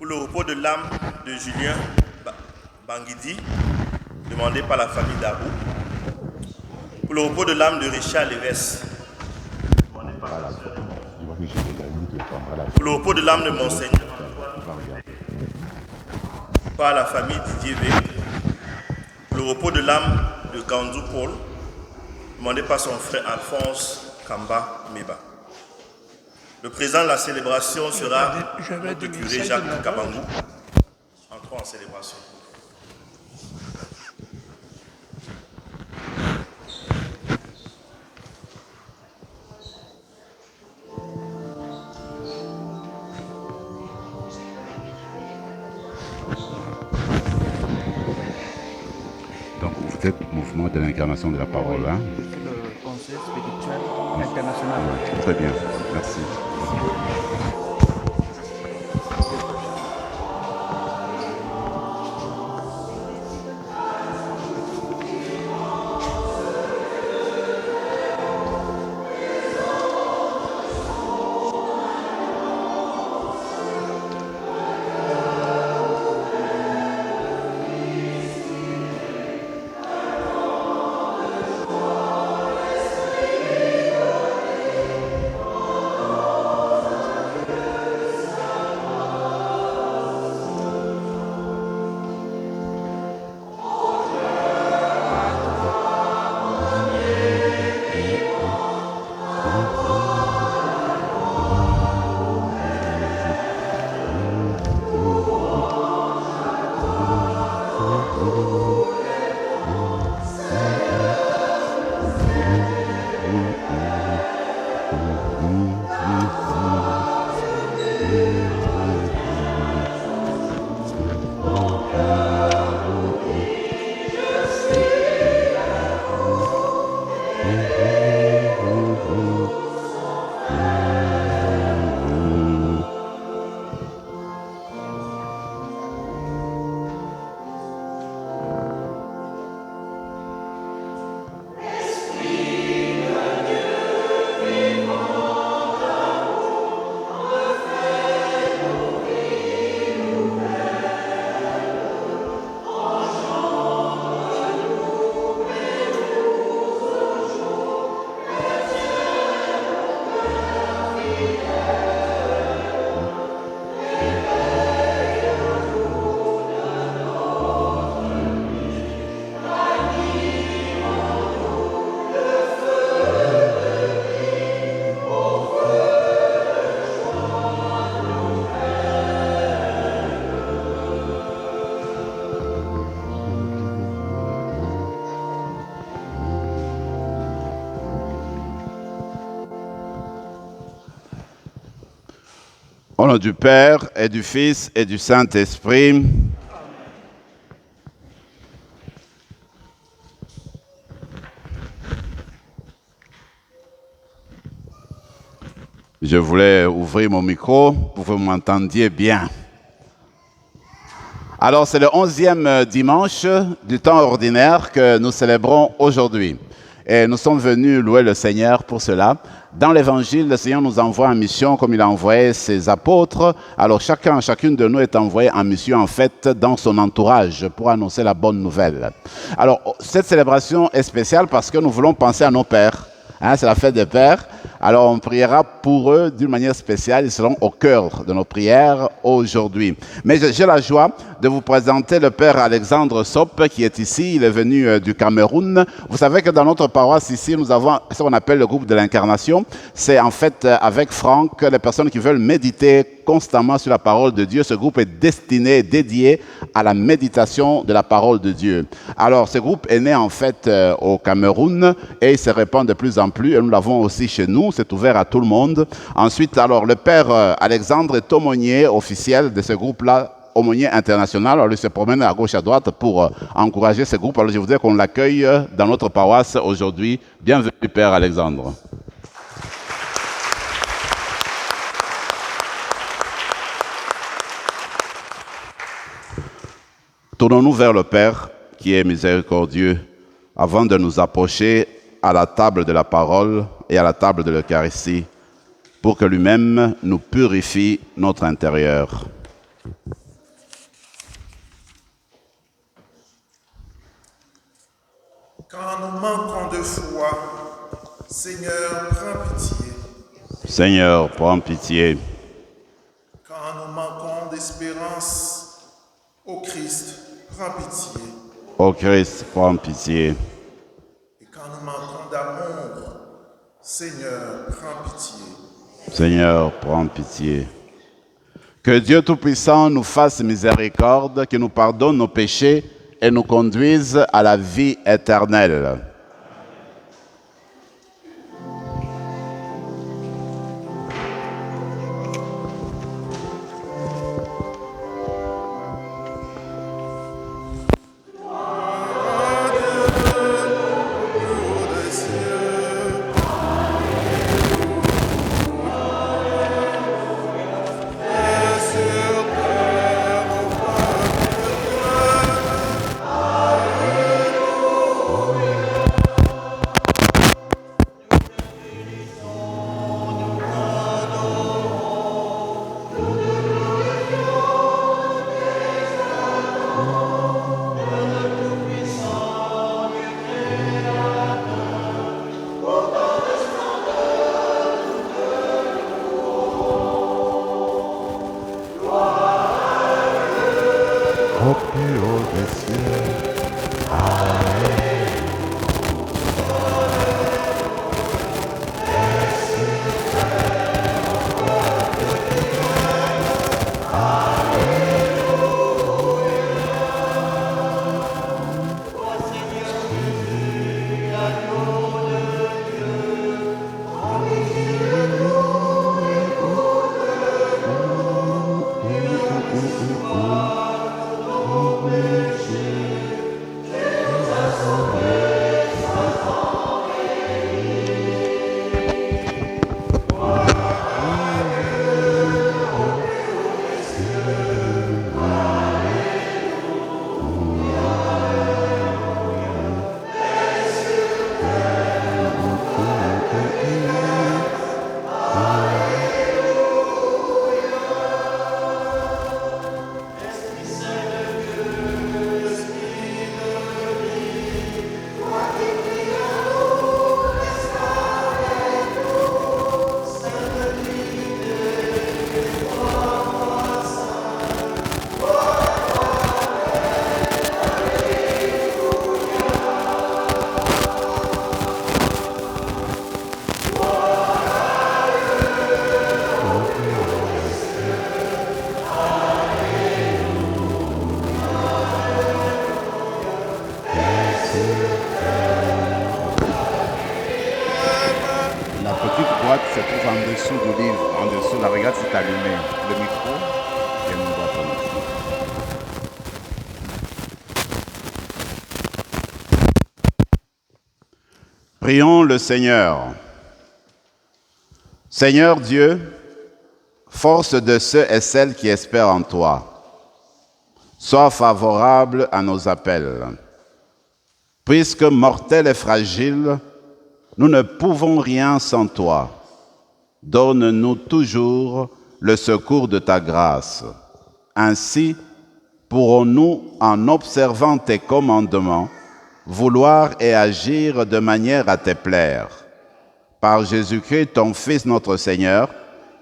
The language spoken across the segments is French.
Pour le repos de l'âme de Julien Banguidi, demandé par la famille Darou. Pour le repos de l'âme de Richard Lévesque, demandé par la sœur. Pour le repos de l'âme de Monseigneur, par la famille Didier V. Pour le repos de l'âme de Gandou Paul, demandé par son frère Alphonse Kamba Meba. Le président de la célébration sera notre curé Jacques Kabangou. Entrons en célébration. Donc vous êtes mouvement de l'incarnation de la parole, hein? Le conseil spirituel international. Très bien, merci. Au nom du Père et du Fils et du Saint-Esprit. Je voulais ouvrir mon micro pour que vous m'entendiez bien. Alors, c'est le 11e dimanche du temps ordinaire que nous célébrons aujourd'hui. Et nous sommes venus louer le Seigneur pour cela. Dans l'Évangile, le Seigneur nous envoie en mission comme il a envoyé ses apôtres. Alors chacune de nous est envoyé en mission en fait dans son entourage pour annoncer la bonne nouvelle. Alors cette célébration est spéciale parce que nous voulons penser à nos pères. Hein, c'est la fête des pères. Alors on priera pour eux d'une manière spéciale. Ils seront au cœur de nos prières aujourd'hui. Mais j'ai la joie de vous présenter le père Alexandre Sop qui est ici. Il est venu du Cameroun. Vous savez que dans notre paroisse ici, nous avons ce qu'on appelle le groupe de l'incarnation. C'est en fait avec Franck, les personnes qui veulent méditer constamment sur la parole de Dieu. Ce groupe est dédié à la méditation de la parole de Dieu. Alors ce groupe est né en fait au Cameroun et il se répand de plus en plus. Et nous l'avons aussi chez nous. C'est ouvert à tout le monde. Ensuite, alors le père Alexandre est aumônier officiel de ce groupe-là, aumônier international. Alors, il se promène à gauche à droite pour encourager ce groupe. Alors, je voudrais qu'on l'accueille dans notre paroisse aujourd'hui. Bienvenue, père Alexandre. Tournons-nous vers le Père qui est miséricordieux avant de nous approcher à la table de la parole et à la table de l'Eucharistie pour que lui-même nous purifie notre intérieur. Quand nous manquons de foi, Seigneur, prends pitié. Seigneur, prends pitié. Quand nous manquons d'espérance, ô Christ, prends pitié. Ô Christ, prends pitié. Et quand nous manquons d'amour, Seigneur, prends pitié. Seigneur, prends pitié. Que Dieu Tout-Puissant nous fasse miséricorde, qu'il nous pardonne nos péchés et nous conduise à la vie éternelle. Au plus haut des cieux. La petite boîte se trouve en dessous du livre. En dessous, la regarde, c'est allumé. Le micro, il y a une boîte en dessous. Prions le Seigneur. Seigneur Dieu, force de ceux et celles qui espèrent en toi, sois favorable à nos appels. Puisque mortels et fragiles, nous ne pouvons rien sans toi. Donne-nous toujours le secours de ta grâce. Ainsi, pourrons-nous, en observant tes commandements, vouloir et agir de manière à te plaire. Par Jésus-Christ, ton Fils, notre Seigneur,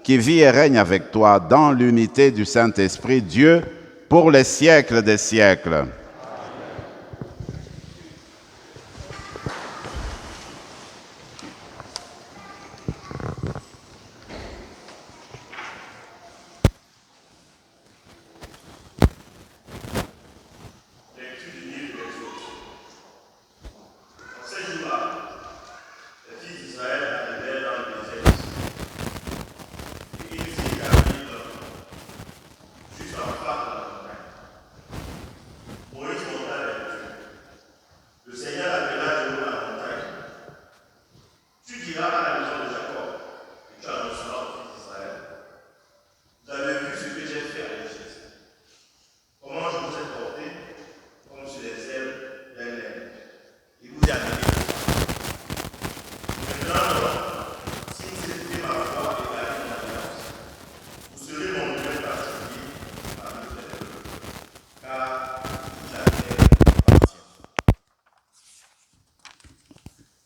qui vit et règne avec toi dans l'unité du Saint-Esprit, Dieu, pour les siècles des siècles.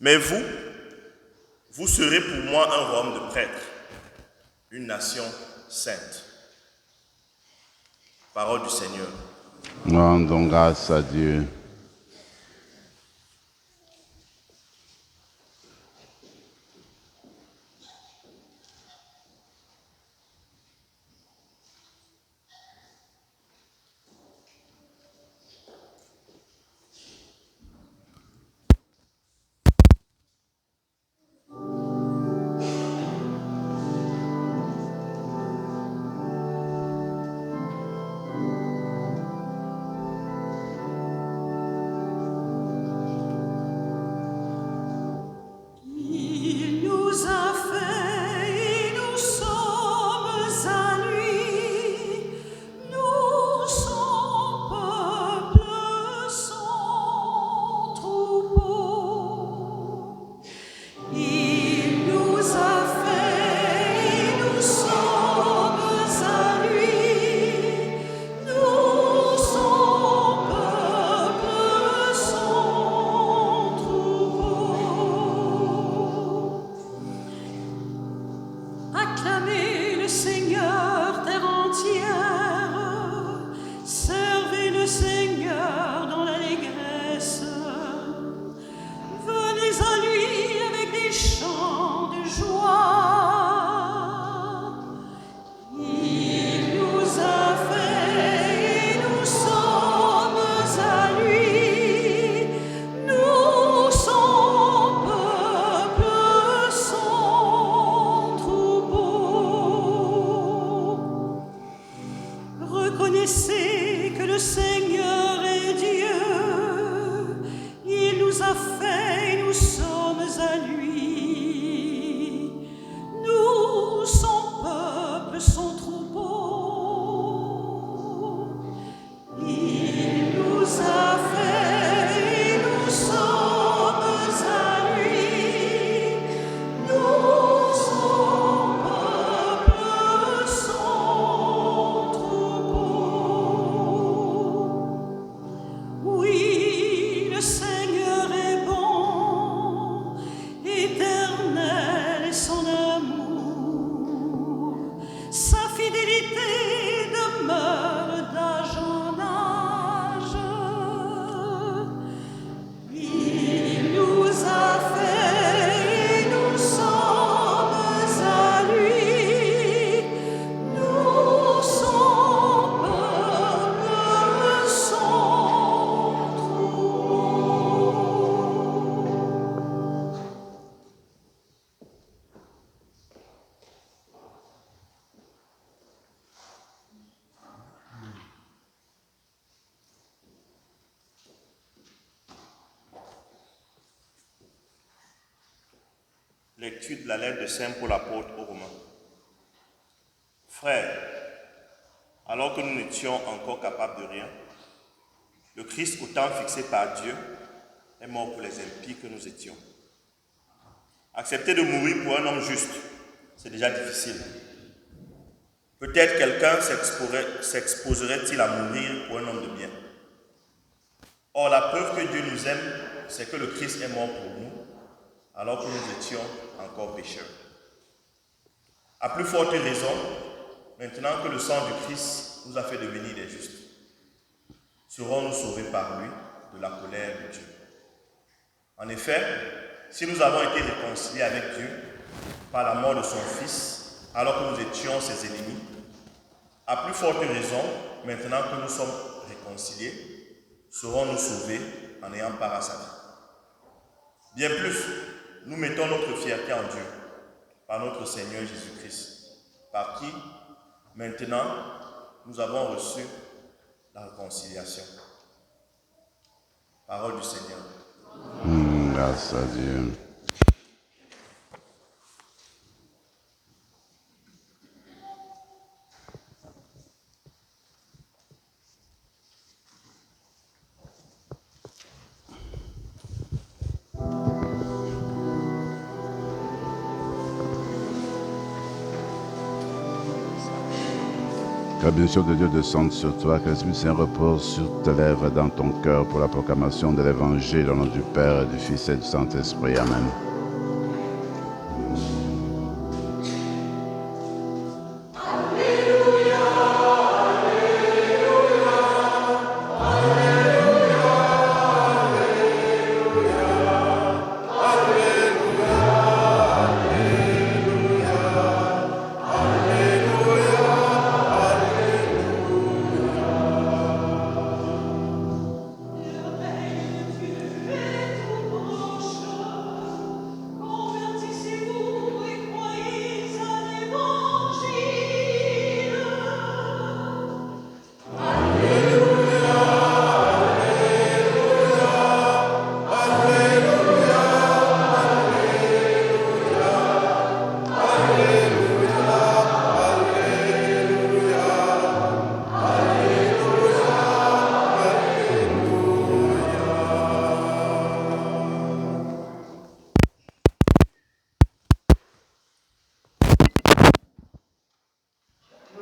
Mais vous serez pour moi un royaume de prêtres, une nation sainte. Parole du Seigneur. Rendons grâce à Dieu. Il nous a fait et nous sommes à lui, nous son peuple, son troupeau. Il nous a fait et nous sommes à lui, nous son peuple, son troupeau. Acclamez le Seigneur, terre entière, servez le Seigneur dans l'allégresse. Venez à lui avec des chants de joie. Il nous a fait et nous sommes à lui, nous son peuple, son troupeau. Reconnaissez que le Seigneur est Dieu, il nous a fait et nous sommes à lui, nous son peuple, son troupeau. Il nous a fait et nous sommes à lui, nous son peuple, son troupeau. Oui, le Seigneur est bon, éternel est son amour, sa fidélité demeure d'âge en âge. Il nous a fait et nous sommes à lui, nous son peuple, son troupeau. Lecture de la lettre de Saint Paul apôtre aux Romains. Frères, alors que nous n'étions encore capables de rien, le Christ, au temps fixé par Dieu, est mort pour les impies que nous étions. Accepter de mourir pour un homme juste, c'est déjà difficile. Peut-être quelqu'un s'exposerait-il à mourir pour un homme de bien. Or, la preuve que Dieu nous aime, c'est que le Christ est mort pour nous, alors que nous étions encore pécheurs. À plus forte raison, maintenant que le sang du Christ nous a fait devenir des justes, serons-nous sauvés par lui de la colère de Dieu. En effet, si nous avons été réconciliés avec Dieu par la mort de son Fils, alors que nous étions ses ennemis, à plus forte raison, maintenant que nous sommes réconciliés, serons-nous sauvés en ayant part à sa vie. Bien plus, nous mettons notre fierté en Dieu, par notre Seigneur Jésus-Christ, par qui, maintenant, nous avons reçu la réconciliation. Parole du Seigneur. Grâce à Dieu. Que la bénédiction de Dieu descende sur toi, que l'Esprit Saint repose sur tes lèvres dans ton cœur pour la proclamation de l'Évangile au nom du Père, du Fils et du Saint-Esprit. Amen.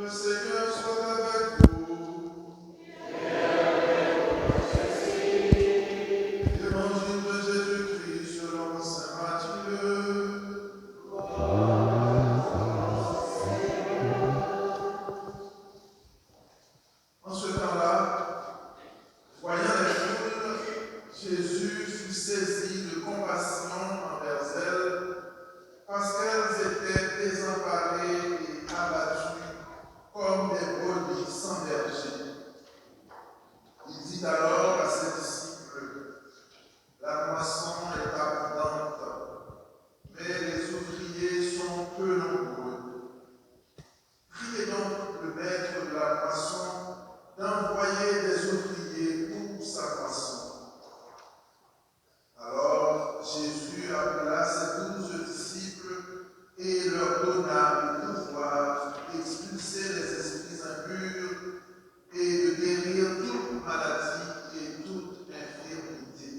Le Seigneur soit avec vous. Évangile de Jésus-Christ selon saint Matthieu. En ce temps-là, voyant les foules, Jésus fut saisi de compassion envers elles, parce qu'elles étaient désemparées et abattues comme des brebis sans berger. Il dit alors à ses disciples, la moisson est abondante, mais les ouvriers sont peu nombreux. Priez donc le maître de la moisson d'envoyer des ouvriers pour sa moisson. Alors Jésus appela ses 12 disciples et leur donna le pouvoir d'expulser les esprits impurs et de guérir toute maladie et toute infirmité.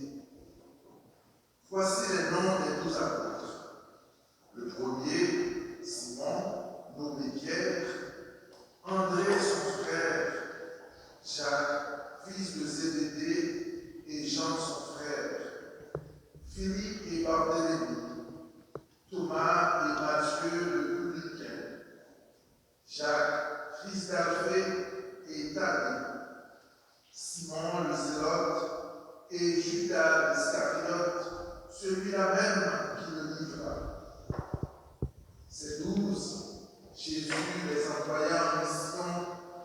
Voici les noms des 12 apôtres. Le premier, Simon, nommé Pierre, André son frère, Jacques, fils de Zébédée, et Jean son frère, Philippe et Barthélemy, Thomas et Matthieu le publicain, Jacques, fils d'Alphée et Thaddée, Simon le Zélote et Judas l'Iscariote, celui-là même qui le livra. Ces 12, Jésus les envoya en mission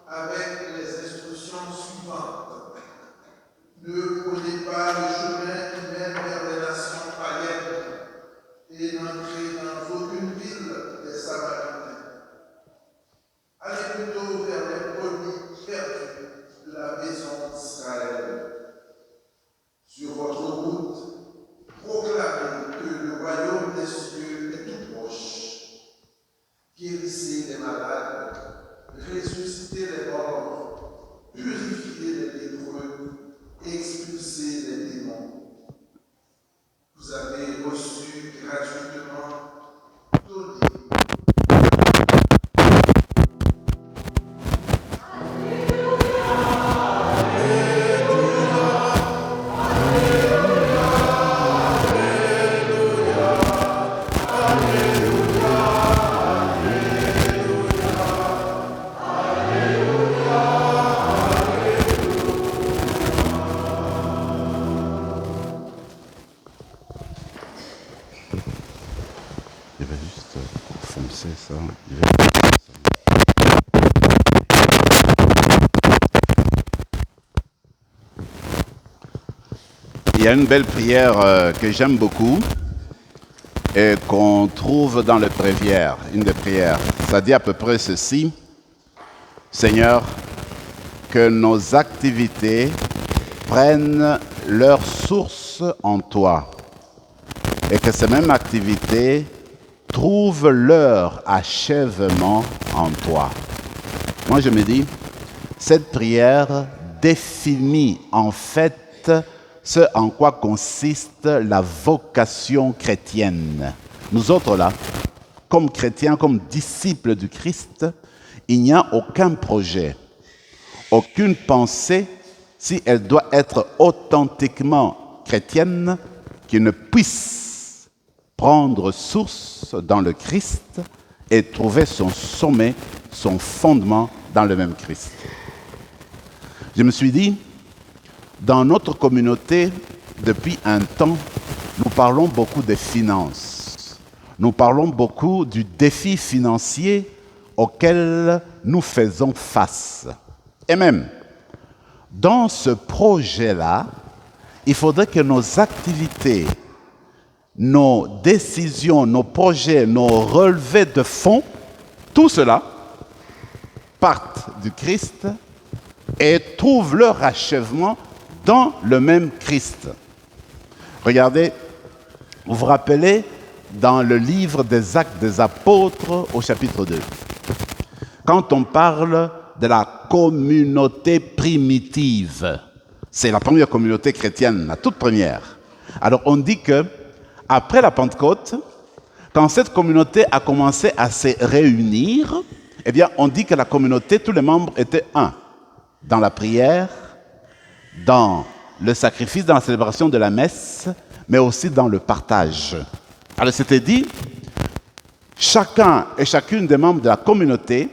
avec les instructions suivantes. Ne prenez pas le chemin qui mène vers les nations païennes et n'entrez dans aucune ville des Samaritains. Allez plutôt vers les brebis perdues de la maison d'Israël. Sur votre route, proclamez que le royaume des cieux est tout proche. Guérissez les malades, ressuscitez les morts, purifiez les lépreux, expulsez les démons. Vous avez reçu gratuitement, donnez. Je vais juste foncer ça. Je vais foncer ça. Il y a une belle prière que j'aime beaucoup et qu'on trouve dans le bréviaire, une des prières. Ça dit à peu près ceci. Seigneur, que nos activités prennent leur source en toi et que ces mêmes activités trouvent leur achèvement en toi. Moi, je me dis, cette prière définit en fait ce en quoi consiste la vocation chrétienne. Nous autres là, comme chrétiens, comme disciples du Christ, Il n'y a aucun projet, aucune pensée, si elle doit être authentiquement chrétienne, qui ne puisse prendre source dans le Christ et trouver son sommet, son fondement dans le même Christ. Je me suis dit, dans notre communauté, depuis un temps, nous parlons beaucoup des finances. Nous parlons beaucoup du défi financier auquel nous faisons face. Et même, dans ce projet-là, il faudrait que nos activités, nos décisions, nos projets, nos relevés de fonds, tout cela partent du Christ et trouvent leur achèvement dans le même Christ. Regardez, vous vous rappelez dans le livre des Actes des Apôtres au chapitre 2, quand on parle de la communauté primitive, c'est la première communauté chrétienne, la toute première. Alors on dit que après la Pentecôte, quand cette communauté a commencé à se réunir, eh bien on dit que la communauté, tous les membres étaient un, dans la prière, dans le sacrifice, dans la célébration de la messe, mais aussi dans le partage. Alors c'était dit, chacun et chacune des membres de la communauté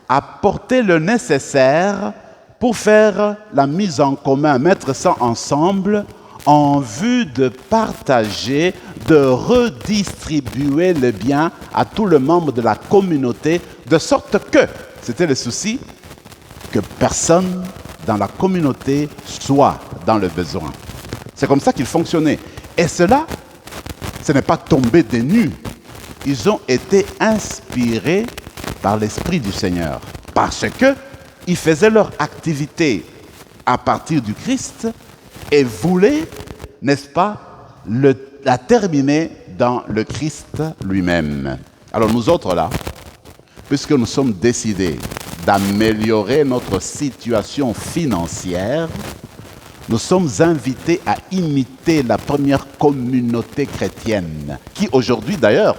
apporter le nécessaire pour faire la mise en commun, mettre ça ensemble en vue de partager, de redistribuer les biens à tous les membres de la communauté, de sorte que, c'était le souci, que personne dans la communauté soit dans le besoin. C'est comme ça qu'il fonctionnait. Et cela, ce n'est pas tombé des nues. Ils ont été inspirés par l'Esprit du Seigneur, parce qu'ils faisaient leur activité à partir du Christ et voulaient, n'est-ce pas, la terminer dans le Christ lui-même. Alors nous autres là, puisque nous sommes décidés d'améliorer notre situation financière, nous sommes invités à imiter la première communauté chrétienne, qui aujourd'hui d'ailleurs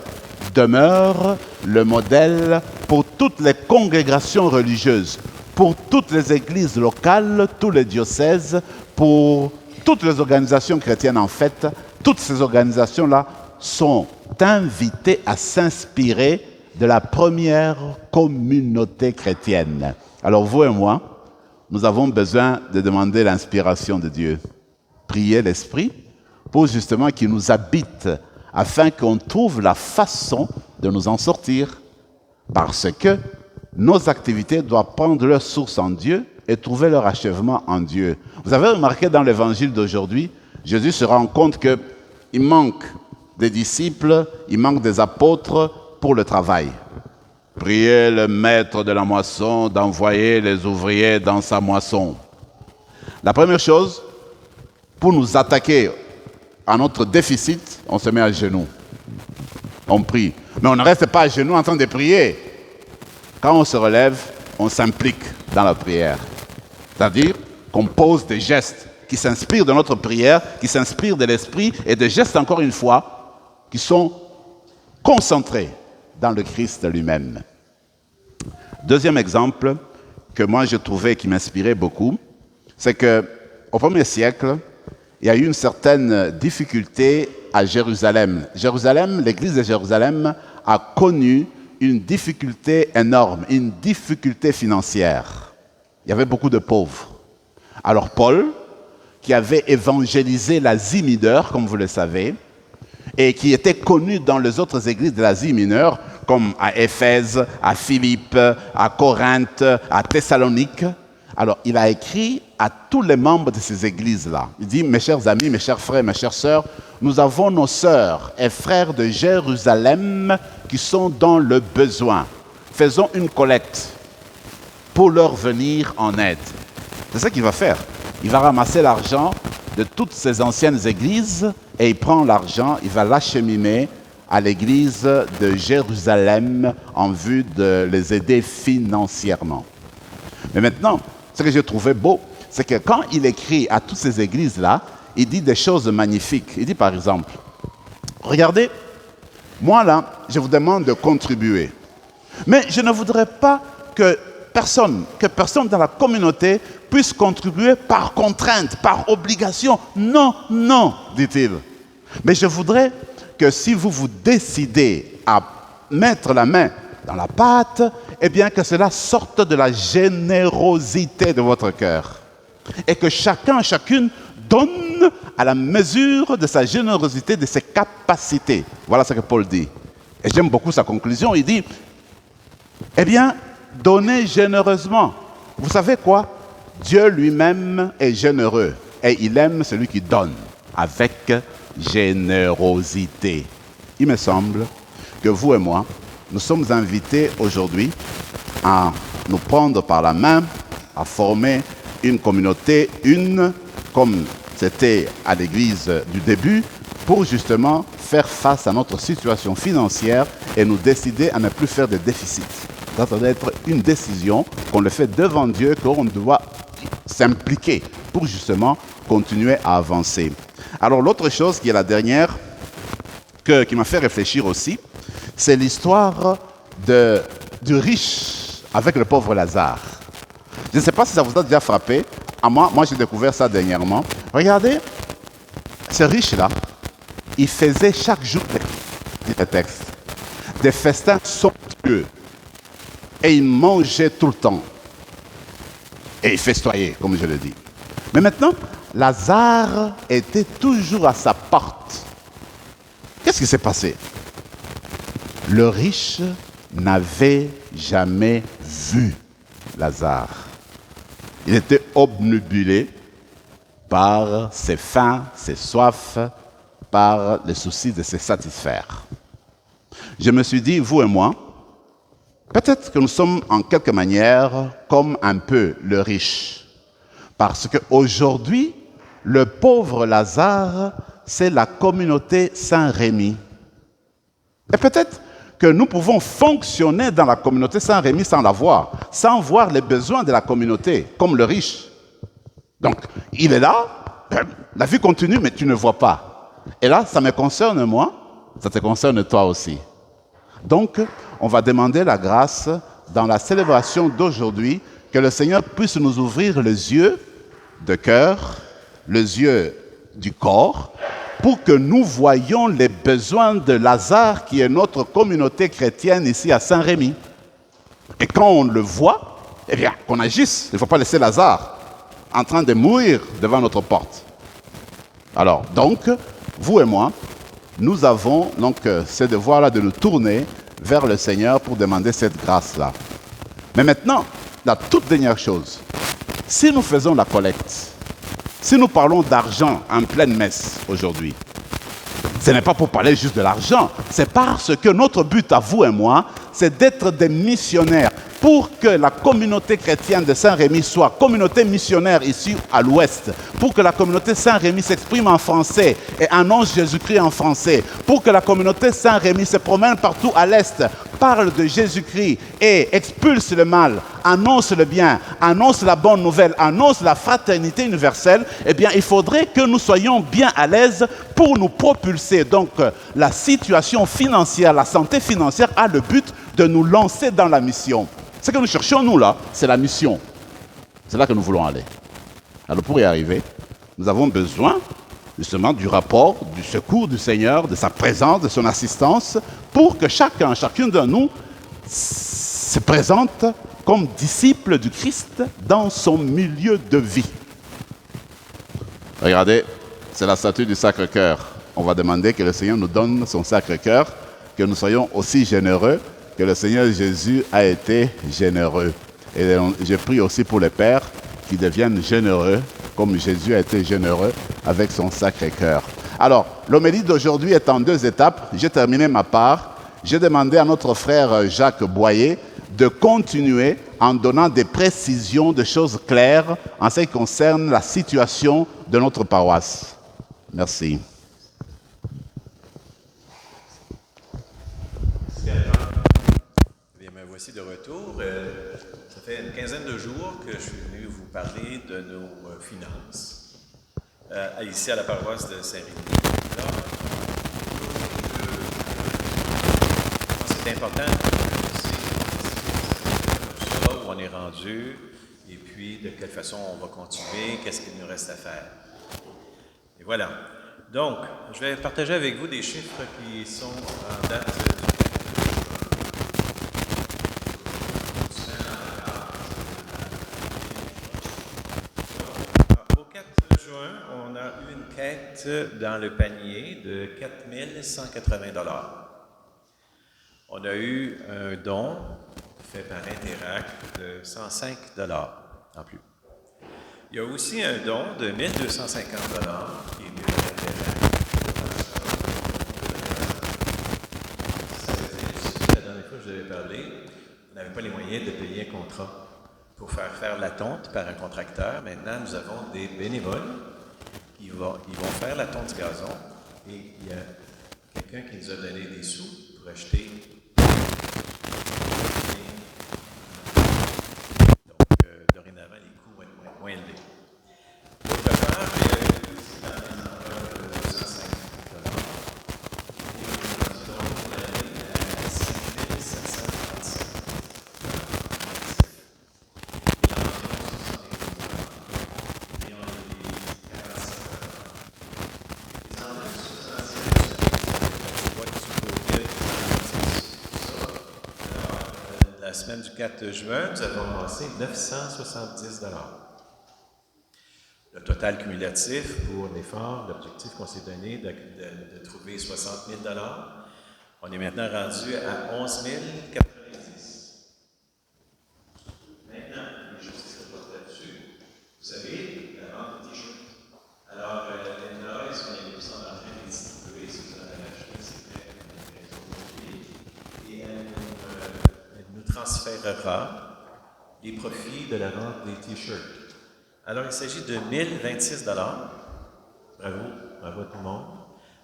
demeure le modèle pour toutes les congrégations religieuses, pour toutes les églises locales, tous les diocèses, pour toutes les organisations chrétiennes en fait. Toutes ces organisations-là sont invitées à s'inspirer de la première communauté chrétienne. Alors vous et moi, nous avons besoin de demander l'inspiration de Dieu. Prier l'Esprit pour justement qu'il nous habite afin qu'on trouve la façon de nous en sortir. Parce que nos activités doivent prendre leur source en Dieu et trouver leur achèvement en Dieu. Vous avez remarqué dans l'évangile d'aujourd'hui, Jésus se rend compte qu'il manque des disciples, il manque des apôtres pour le travail. Priez le maître de la moisson d'envoyer les ouvriers dans sa moisson. La première chose, pour nous attaquer à notre déficit, on se met à genoux. On prie. Mais on ne reste pas à genoux en train de prier. Quand on se relève, on s'implique dans la prière. C'est-à-dire qu'on pose des gestes qui s'inspirent de notre prière, qui s'inspirent de l'Esprit, et des gestes, encore une fois, qui sont concentrés dans le Christ lui-même. Deuxième exemple que moi je trouvais qui m'inspirait beaucoup, c'est qu'au 1er siècle, il y a eu une certaine difficulté à Jérusalem. Jérusalem, l'église de Jérusalem a connu une difficulté énorme, une difficulté financière. Il y avait beaucoup de pauvres. Alors Paul, qui avait évangélisé l'Asie mineure, comme vous le savez, et qui était connu dans les autres églises de l'Asie mineure, comme à Éphèse, à Philippe, à Corinthe, à Thessalonique. Alors, il a écrit à tous les membres de ces églises-là. Il dit, mes chers amis, mes chers frères, mes chères sœurs, nous avons nos sœurs et frères de Jérusalem qui sont dans le besoin. Faisons une collecte pour leur venir en aide. C'est ça qu'il va faire. Il va ramasser l'argent de toutes ces anciennes églises et il prend l'argent, il va l'acheminer à l'église de Jérusalem en vue de les aider financièrement. Mais maintenant, ce que j'ai trouvé beau, c'est que quand il écrit à toutes ces églises-là, il dit des choses magnifiques. Il dit par exemple, regardez, moi là, je vous demande de contribuer. Mais je ne voudrais pas que personne dans la communauté puisse contribuer par contrainte, par obligation. Non, non, dit-il. Mais je voudrais que si vous vous décidez à mettre la main dans la pâte, eh bien que cela sorte de la générosité de votre cœur. Et que chacune donne à la mesure de sa générosité, de ses capacités. Voilà ce que Paul dit. Et j'aime beaucoup sa conclusion. Il dit, eh bien, donnez généreusement. Vous savez quoi? Dieu lui-même est généreux. Et il aime celui qui donne avec générosité. Il me semble que vous et moi, nous sommes invités aujourd'hui à nous prendre par la main, à former une communauté, comme c'était à l'église du début, pour justement faire face à notre situation financière et nous décider à ne plus faire de déficit. Ça doit être une décision qu'on le fait devant Dieu, qu'on doit s'impliquer pour justement continuer à avancer. Alors l'autre chose qui est la dernière, qui m'a fait réfléchir aussi, c'est l'histoire du riche avec le pauvre Lazare. Je ne sais pas si ça vous a déjà frappé. Moi j'ai découvert ça dernièrement. Regardez, ce riche-là, il faisait chaque jour, dit le texte, des festins somptueux. Et il mangeait tout le temps. Et il festoyait, comme je le dis. Mais maintenant, Lazare était toujours à sa porte. Qu'est-ce qui s'est passé? Le riche n'avait jamais vu Lazare. Il était obnubilé par ses faims, ses soifs, par le souci de se satisfaire. Je me suis dit, vous et moi, peut-être que nous sommes en quelque manière comme un peu le riche. Parce qu'aujourd'hui, le pauvre Lazare, c'est la communauté Saint-Rémy. Et peut-être que nous pouvons fonctionner dans la communauté Saint-Rémy sans la voir, sans voir les besoins de la communauté, comme le riche. Donc, il est là, la vie continue, mais tu ne vois pas. Et là, ça me concerne moi, ça te concerne toi aussi. Donc, on va demander la grâce dans la célébration d'aujourd'hui, que le Seigneur puisse nous ouvrir les yeux de cœur, les yeux du corps, pour que nous voyions les besoins de Lazare, qui est notre communauté chrétienne ici à Saint-Rémy. Et quand on le voit, eh bien, qu'on agisse. Il ne faut pas laisser Lazare en train de mourir devant notre porte. Alors, donc, vous et moi, nous avons donc ce devoir-là de nous tourner vers le Seigneur pour demander cette grâce-là. Mais maintenant, la toute dernière chose, si nous faisons la collecte, si nous parlons d'argent en pleine messe aujourd'hui, ce n'est pas pour parler juste de l'argent, c'est parce que notre but à vous et moi, c'est d'être des missionnaires pour que la communauté chrétienne de Saint-Rémy soit communauté missionnaire ici à l'ouest, pour que la communauté Saint-Rémy s'exprime en français et annonce Jésus-Christ en français, pour que la communauté Saint-Rémy se promène partout à l'est, parle de Jésus-Christ et expulse le mal, annonce le bien, annonce la bonne nouvelle, annonce la fraternité universelle, eh bien, il faudrait que nous soyons bien à l'aise pour nous propulser. Donc, la situation financière, la santé financière a le but de nous lancer dans la mission. Ce que nous cherchons, nous, là, c'est la mission. C'est là que nous voulons aller. Alors, pour y arriver, nous avons besoin, justement, du rapport, du secours du Seigneur, de sa présence, de son assistance, pour que chacune de nous se présente comme disciple du Christ dans son milieu de vie. Regardez, c'est la statue du Sacré-Cœur. On va demander que le Seigneur nous donne son Sacré-Cœur, que nous soyons aussi généreux que le Seigneur Jésus a été généreux. Et je prie aussi pour les pères qui deviennent généreux, comme Jésus a été généreux avec son Sacré-Cœur. Alors, l'homélie d'aujourd'hui est en 2 étapes. J'ai terminé ma part. J'ai demandé à notre frère Jacques Boyer de continuer en donnant des précisions, des choses claires en ce qui concerne la situation de notre paroisse. Merci. Voici de retour. Ça fait une quinzaine de jours que je suis venu vous parler de nos finances ici à la paroisse de Saint-Rémy. Là, c'est important de on est rendu, et puis de quelle façon on va continuer, qu'est-ce qu'il nous reste à faire. Et voilà. Donc, je vais partager avec vous des chiffres qui sont en date au 4 juin, on a eu une quête dans le panier de 4 180 $. On a eu un don fait par Interact de 105 $ en plus. Il y a aussi un don de 1 250 $ qui est venu par Interact. La dernière fois que je vous avais parlé, on n'avait pas les moyens de payer un contrat pour faire la tonte par un contracteur. Maintenant, nous avons des bénévoles qui vont faire la tonte gazon et il y a quelqu'un qui nous a donné des sous pour acheter. Donc, dorénavant, les coûts vont être moins élevés. D'autre part, il y a eu dans les endroits de 250 $. Et nous allons pour l'année à 5 735 $. Et on a des 45 $. Les enveloppes de 67 $. La semaine du 4 juin, nous avons amassé 970 $. Le total cumulatif pour l'effort, l'objectif qu'on s'est donné de trouver 60 000 $, on est maintenant rendu à 11 090. Maintenant, les choses qui se reportent là-dessus, vous savez, la vente de t-shirts. Alors, les Norois, on est tous en train de les distribuer, si vous en avez acheté, c'est très et elle nous transférera les profits de la vente des t-shirts. Alors, il s'agit de 1026 $. Bravo, bravo à tout le monde.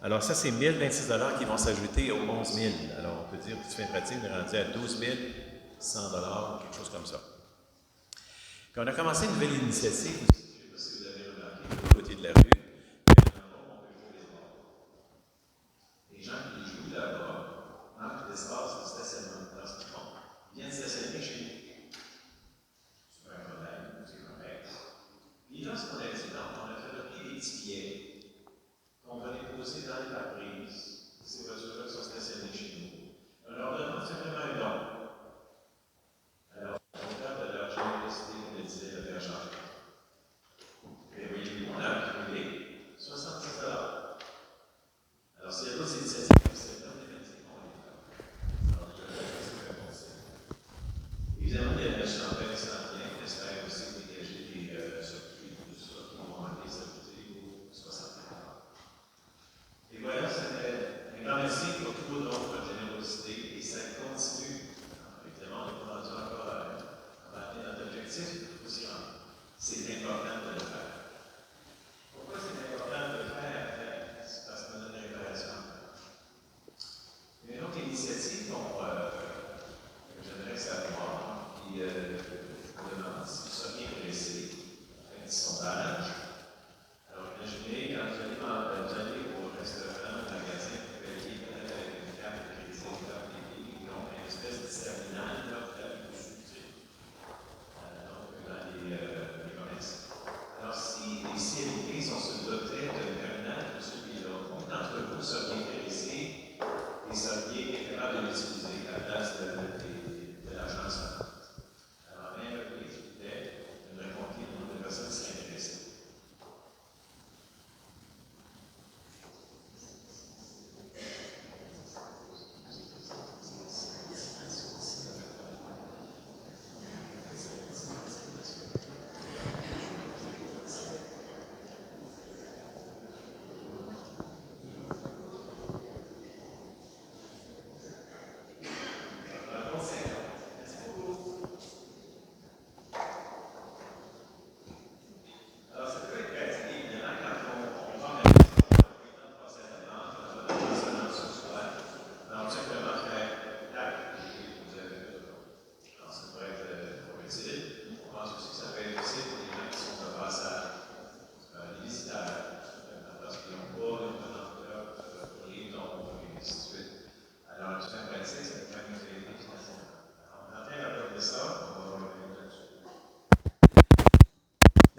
Alors, ça, c'est 1026 $ qui vont s'ajouter aux 11 000. Alors, on peut dire, petit fin pratique, on est rendu à 12 100 $, quelque chose comme ça. Puis, on a commencé une nouvelle initiative, je ne sais pas si vous avez remarqué, de l'autre côté de la rue, il y a un endroit où on peut jouer les sports. Les gens qui jouent là-bas manquent d'espace de stationnement dans ce qu'ils font. Ils viennent stationner chez nous. C'est pas un problème, c'est correct. Puis là, ce qu'on a dit, on a fabriqué des petits pieds qu'on va déposer dans les pare-brises. Ces voitures-là sont stationnées chez nous. On leur demande simplement un don. Alors, on garde de leur générosité, comme le disait le Père Jacques. Et oui, on a accumulé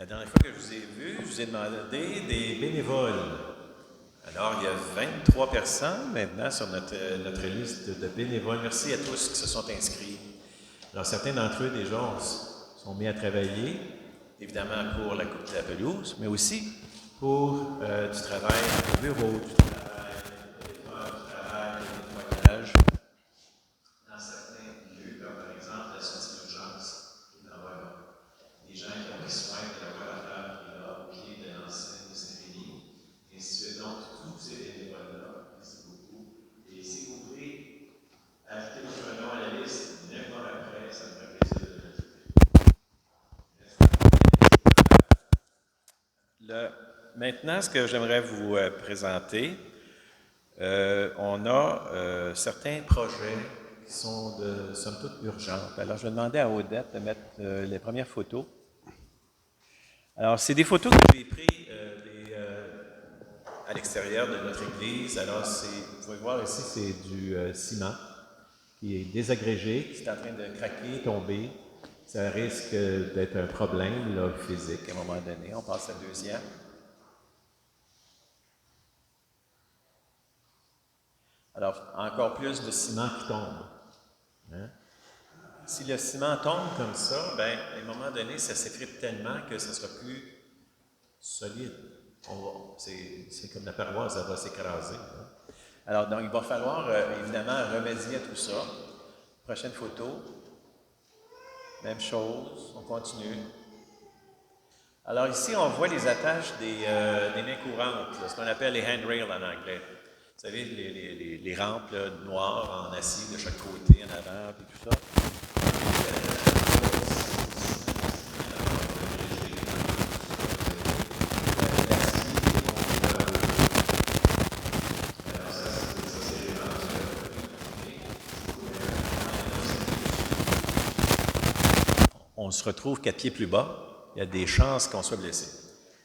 La dernière fois que je vous ai vu, je vous ai demandé des bénévoles. Alors, il y a 23 personnes maintenant sur notre liste de bénévoles. Merci à tous qui se sont inscrits. Alors, certains d'entre eux, déjà, sont mis à travailler, évidemment pour la Coupe de la pelouse, mais aussi pour du travail au bureau, du travail au téléphone, du travail, des nettoyages dans certains lieux, comme par exemple la sortie d'urgence, qui est dans des gens qui ont des soins de laboratoire qui est là au pied de l'enseigne de Saint-Rémy, et ainsi de suite. Donc, tous ces bénévoles-là, merci beaucoup. Et si vous voulez ajouter votre nom à la liste, venez voir après, ça me fait plaisir de Maintenant, ce que j'aimerais vous présenter, on a certains projets qui sont de somme toute urgents. Alors, je vais demander à Odette de mettre les premières photos. Alors, c'est des photos que j'ai prises à l'extérieur de notre église. Alors, vous pouvez voir ici, c'est du ciment qui est désagrégé, qui est en train de craquer, tomber. Ça risque d'être un problème là, physique à un moment donné. On passe à la deuxième. Alors, encore plus de ciment qui tombe. Hein? Si le ciment tombe comme ça, bien, à un moment donné, ça s'effrite tellement que ce ne sera plus solide. C'est comme la paroisse, ça va s'écraser. Hein? Alors, donc, il va falloir, évidemment, remédier à tout ça. Prochaine photo. Même chose, on continue. Alors ici, on voit les attaches des mains courantes, là, ce qu'on appelle les handrails en anglais. Vous savez, les rampes là, noires en acier de chaque côté, en avant, et tout ça. On se retrouve 4 pieds plus bas, il y a des chances qu'on soit blessé.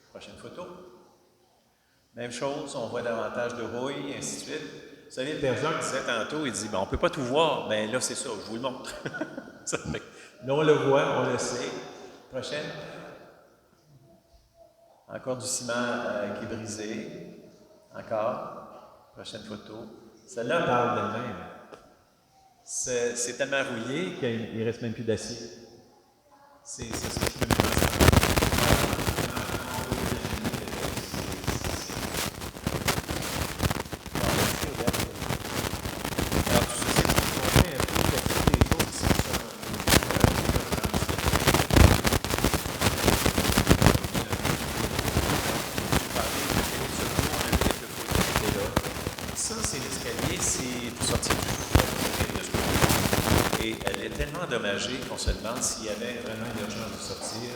Prochaine photo. Même chose, on voit davantage de rouille, et ainsi de suite. Vous savez, le Père Jacques disait tantôt, il dit, on ne peut pas tout voir, mais là, c'est ça, je vous le montre. Là, on le voit, on le sait. Prochaine. Encore du ciment qui est brisé. Encore. Prochaine photo. Celle-là parle d'elle-même. C'est tellement rouillé qu'il ne reste même plus d'acier. C'est ça qui me met dans ça. Alors, tout ça, c'est pour montrer un peu que tous les autres ici sont ça, c'est l'escalier, c'est pour sortir du et elle est tellement endommagée qu'on se demande s'il y avait vraiment une urgence de sortir.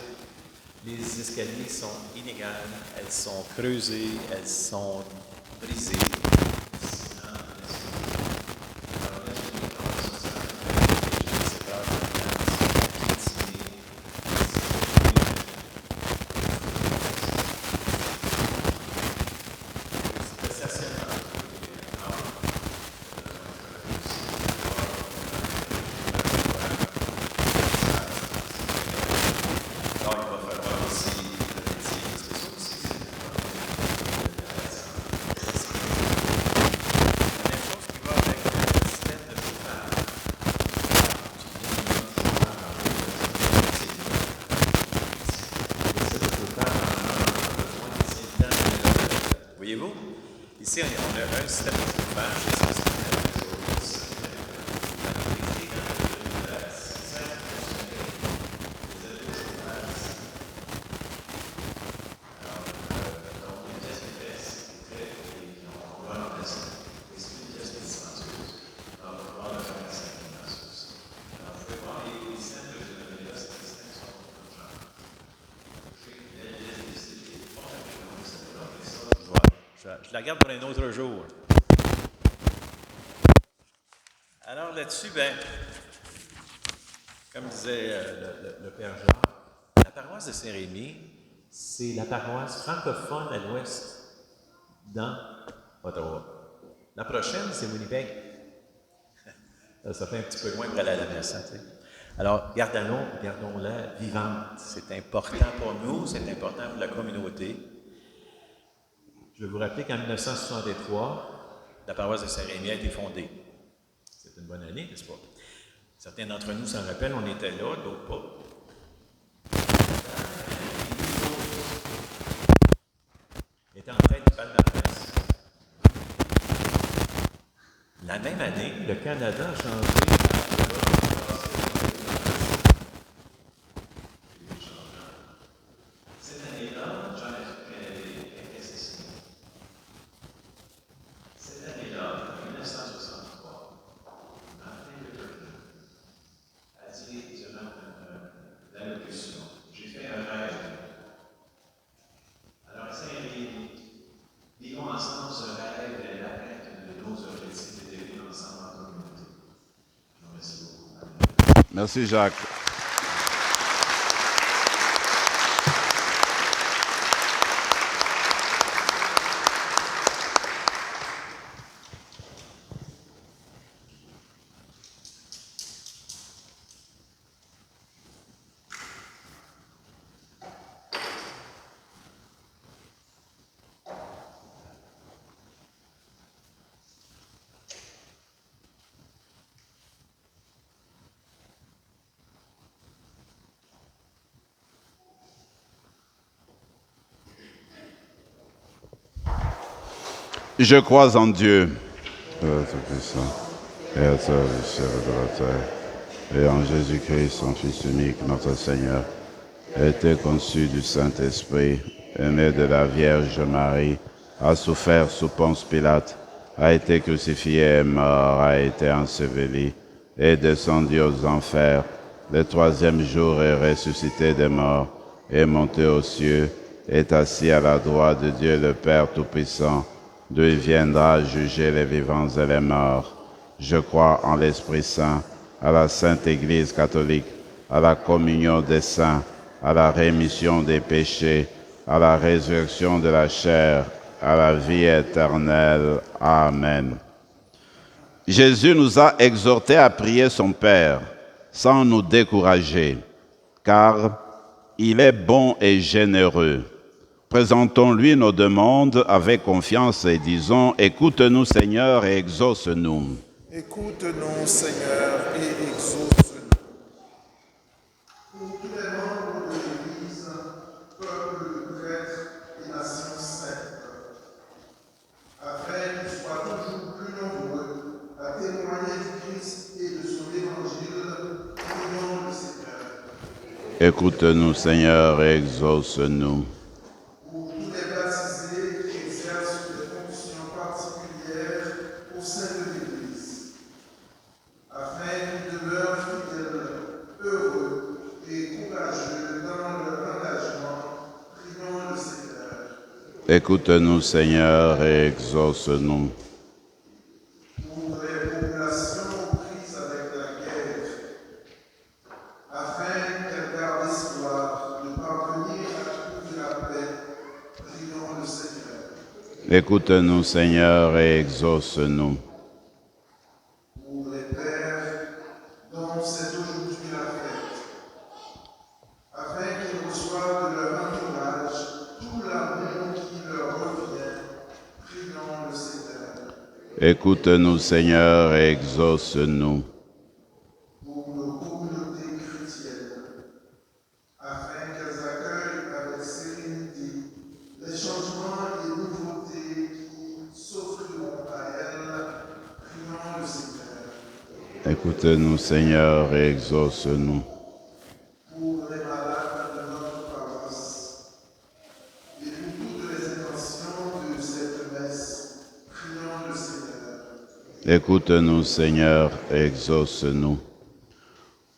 Les escaliers sont inégales, elles sont creusées, elles sont brisées. Voyez-vous? Ici, on a un système de chauffage. Je la garde pour un autre jour. Alors là-dessus, bien, comme disait le Père Jacques, la paroisse de Saint-Rémy, c'est la paroisse francophone à l'ouest dans Ottawa. La prochaine, c'est Winnipeg. Ça fait un petit peu loin pour aller à la messe. Hein, Alors, gardons-la vivante. C'est important pour nous, c'est important pour la communauté. Je vais vous rappeler qu'en 1963, la paroisse de Saint-Rémy a été fondée. C'est une bonne année, n'est-ce pas? Certains d'entre nous s'en rappellent, on était là, d'autres pas. Était en train de palmarès. La même année, le Canada a changé. Cette année-là, John F. Kennedy est assassiné. Cette année-là, en 1963, Martin Luther King a dit durant l'allocution, j'ai fait un rêve. Alors, vivons ensemble ce rêve et l'atteinte de nos objectifs et de vivre ensemble en communauté. Je vous remercie beaucoup. Merci Jacques. Je crois en Dieu, Père Tout-Puissant, Créateur du ciel et de la terre, et en Jésus-Christ, son Fils unique, notre Seigneur, a été conçu du Saint-Esprit, est né de la Vierge Marie, a souffert sous Ponce Pilate, a été crucifié et mort, a été enseveli, est descendu aux enfers, le troisième jour est ressuscité des morts, est monté aux cieux, est assis à la droite de Dieu le Père Tout-Puissant, d'où il viendra juger les vivants et les morts. Je crois en l'Esprit Saint, à la Sainte Église catholique, à la communion des saints, à la rémission des péchés, à la résurrection de la chair, à la vie éternelle. Amen. Jésus nous a exhortés à prier son Père, sans nous décourager, car il est bon et généreux. Présentons-lui nos demandes avec confiance et disons « Écoute-nous, Seigneur, et exauce-nous. » Écoute-nous, Seigneur, et exauce-nous. Pour tous les membres de l'Église, peuple, prêtres et nations saintes, afin qu'ils soient toujours plus nombreux à témoigner du Christ et de son Évangile, prions le Seigneur. Écoute-nous, Seigneur, et exauce-nous. Pour tous les baptisés qui exercent des fonctions particulières au sein de l'Église, afin qu'ils demeurent fidèles, heureux et courageux dans leur engagement, prions le Seigneur. Écoute-nous, Seigneur, et exauce-nous. Pour les populations aux prises avec la guerre, afin qu'elles gardent espoir de parvenir à trouver la paix, prions le Seigneur. Écoute-nous, Seigneur, et exauce-nous. Pour les pères dont c'est aujourd'hui la fête, afin qu'ils reçoivent de leur entourage tout l'amour qui leur revient, prions le Seigneur. Écoute-nous, Seigneur, et exauce-nous. Pour nos communautés chrétiennes, afin qu'elles accueillent avec sérénité les changements et nouveautés qui s'offriront à elles, prions le Seigneur. Écoute-nous, Seigneur, et exauce-nous. Pour les malades de notre paroisse et pour toutes les intentions de cette messe, prions le Seigneur. Écoute-nous, Seigneur, et exauce-nous.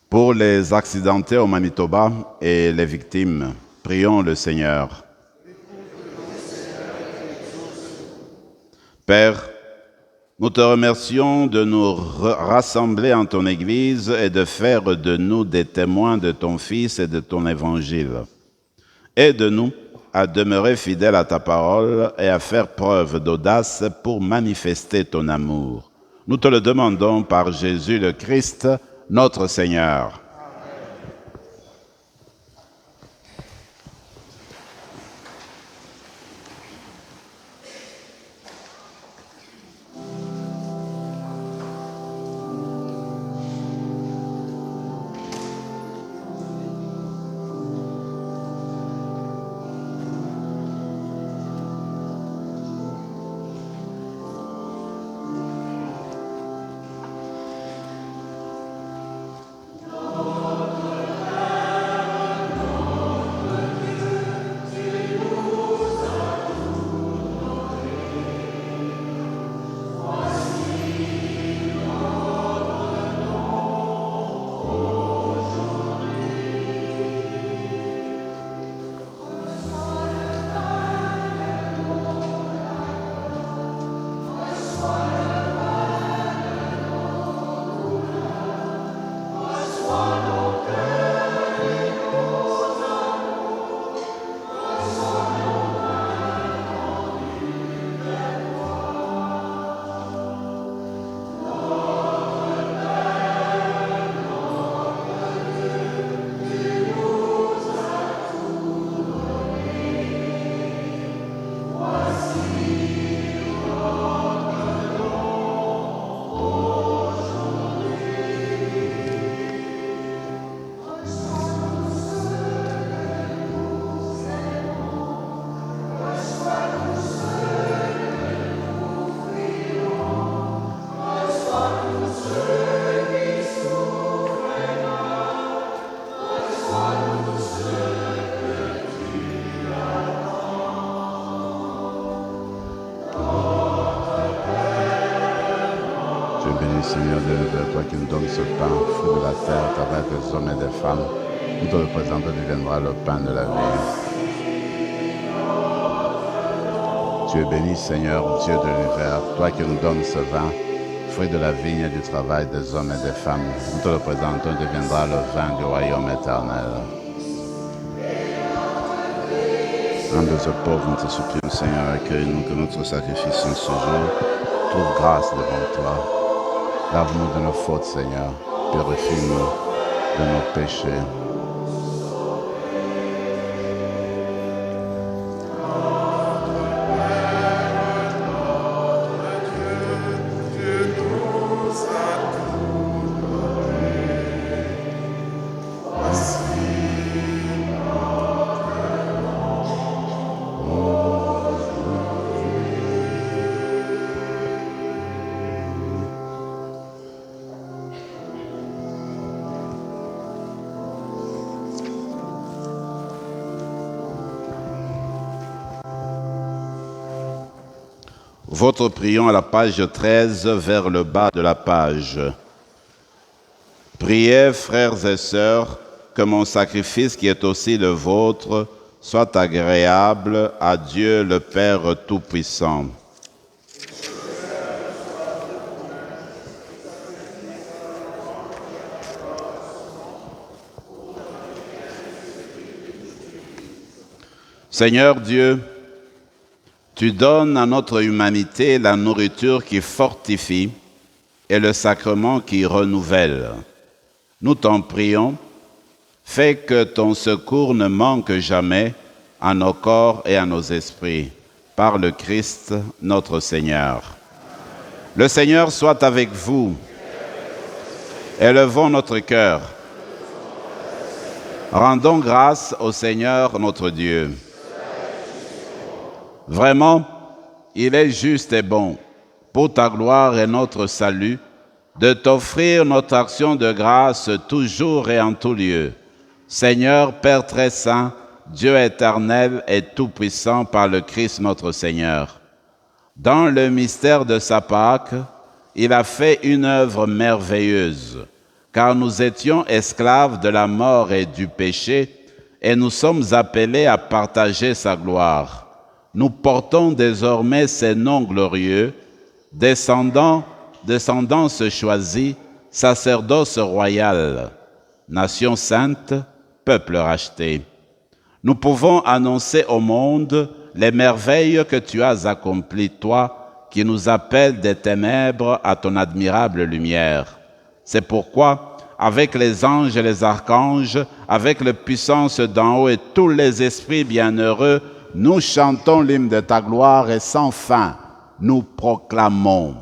Pour les accidentés au Manitoba et les victimes, prions le Seigneur. Père, nous te remercions de nous rassembler en ton Église et de faire de nous des témoins de ton Fils et de ton Évangile. Aide-nous à demeurer fidèles à ta parole et à faire preuve d'audace pour manifester ton amour. Nous te le demandons par Jésus le Christ, notre Seigneur. bénis, Seigneur, de toi qui nous donnes ce pain, fruit de la terre, à travers des hommes et des femmes. Nous te représentons, deviendra le pain de la vie. Tu es béni, Seigneur, Dieu de l'univers, toi qui nous donnes ce vin, fruit de la vigne et du travail des hommes et des femmes. Nous te représentons, deviendra le vin du royaume éternel. Âme de ce pauvre, nous te supplions, Seigneur, accueille-nous, que notre sacrifice en ce jour trouve grâce devant toi. Lave-nous de nos fautes, Seigneur. Purifie-nous de nos péchés. Votre prions à la page 13 vers le bas de la page. Priez, frères et sœurs, que mon sacrifice qui est aussi le vôtre soit agréable à Dieu le Père Tout-Puissant. Seigneur Dieu, tu donnes à notre humanité la nourriture qui fortifie et le sacrement qui renouvelle. Nous t'en prions, fais que ton secours ne manque jamais à nos corps et à nos esprits, par le Christ notre Seigneur. Le Seigneur soit avec vous. Élevons notre cœur. Rendons grâce au Seigneur notre Dieu. Vraiment, il est juste et bon, pour ta gloire et notre salut, de t'offrir notre action de grâce toujours et en tout lieu. Seigneur, Père très saint, Dieu éternel et tout-puissant par le Christ notre Seigneur. Dans le mystère de sa Pâque, il a fait une œuvre merveilleuse, car nous étions esclaves de la mort et du péché, et nous sommes appelés à partager sa gloire. Nous portons désormais ces noms glorieux, descendance choisie, sacerdoce royal, nation sainte, peuple racheté. Nous pouvons annoncer au monde les merveilles que tu as accomplies, toi, qui nous appelles des ténèbres à ton admirable lumière. C'est pourquoi, avec les anges et les archanges, avec la puissance d'en haut et tous les esprits bienheureux, nous chantons l'hymne de ta gloire et sans fin, nous proclamons.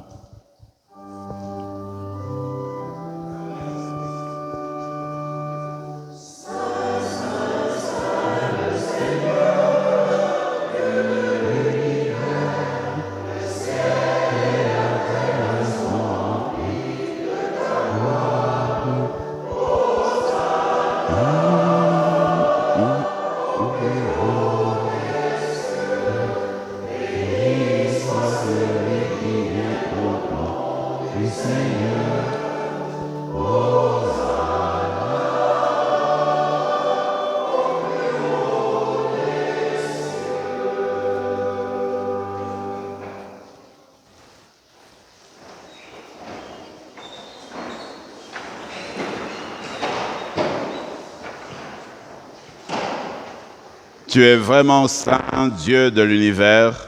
Tu es vraiment saint, Dieu de l'univers,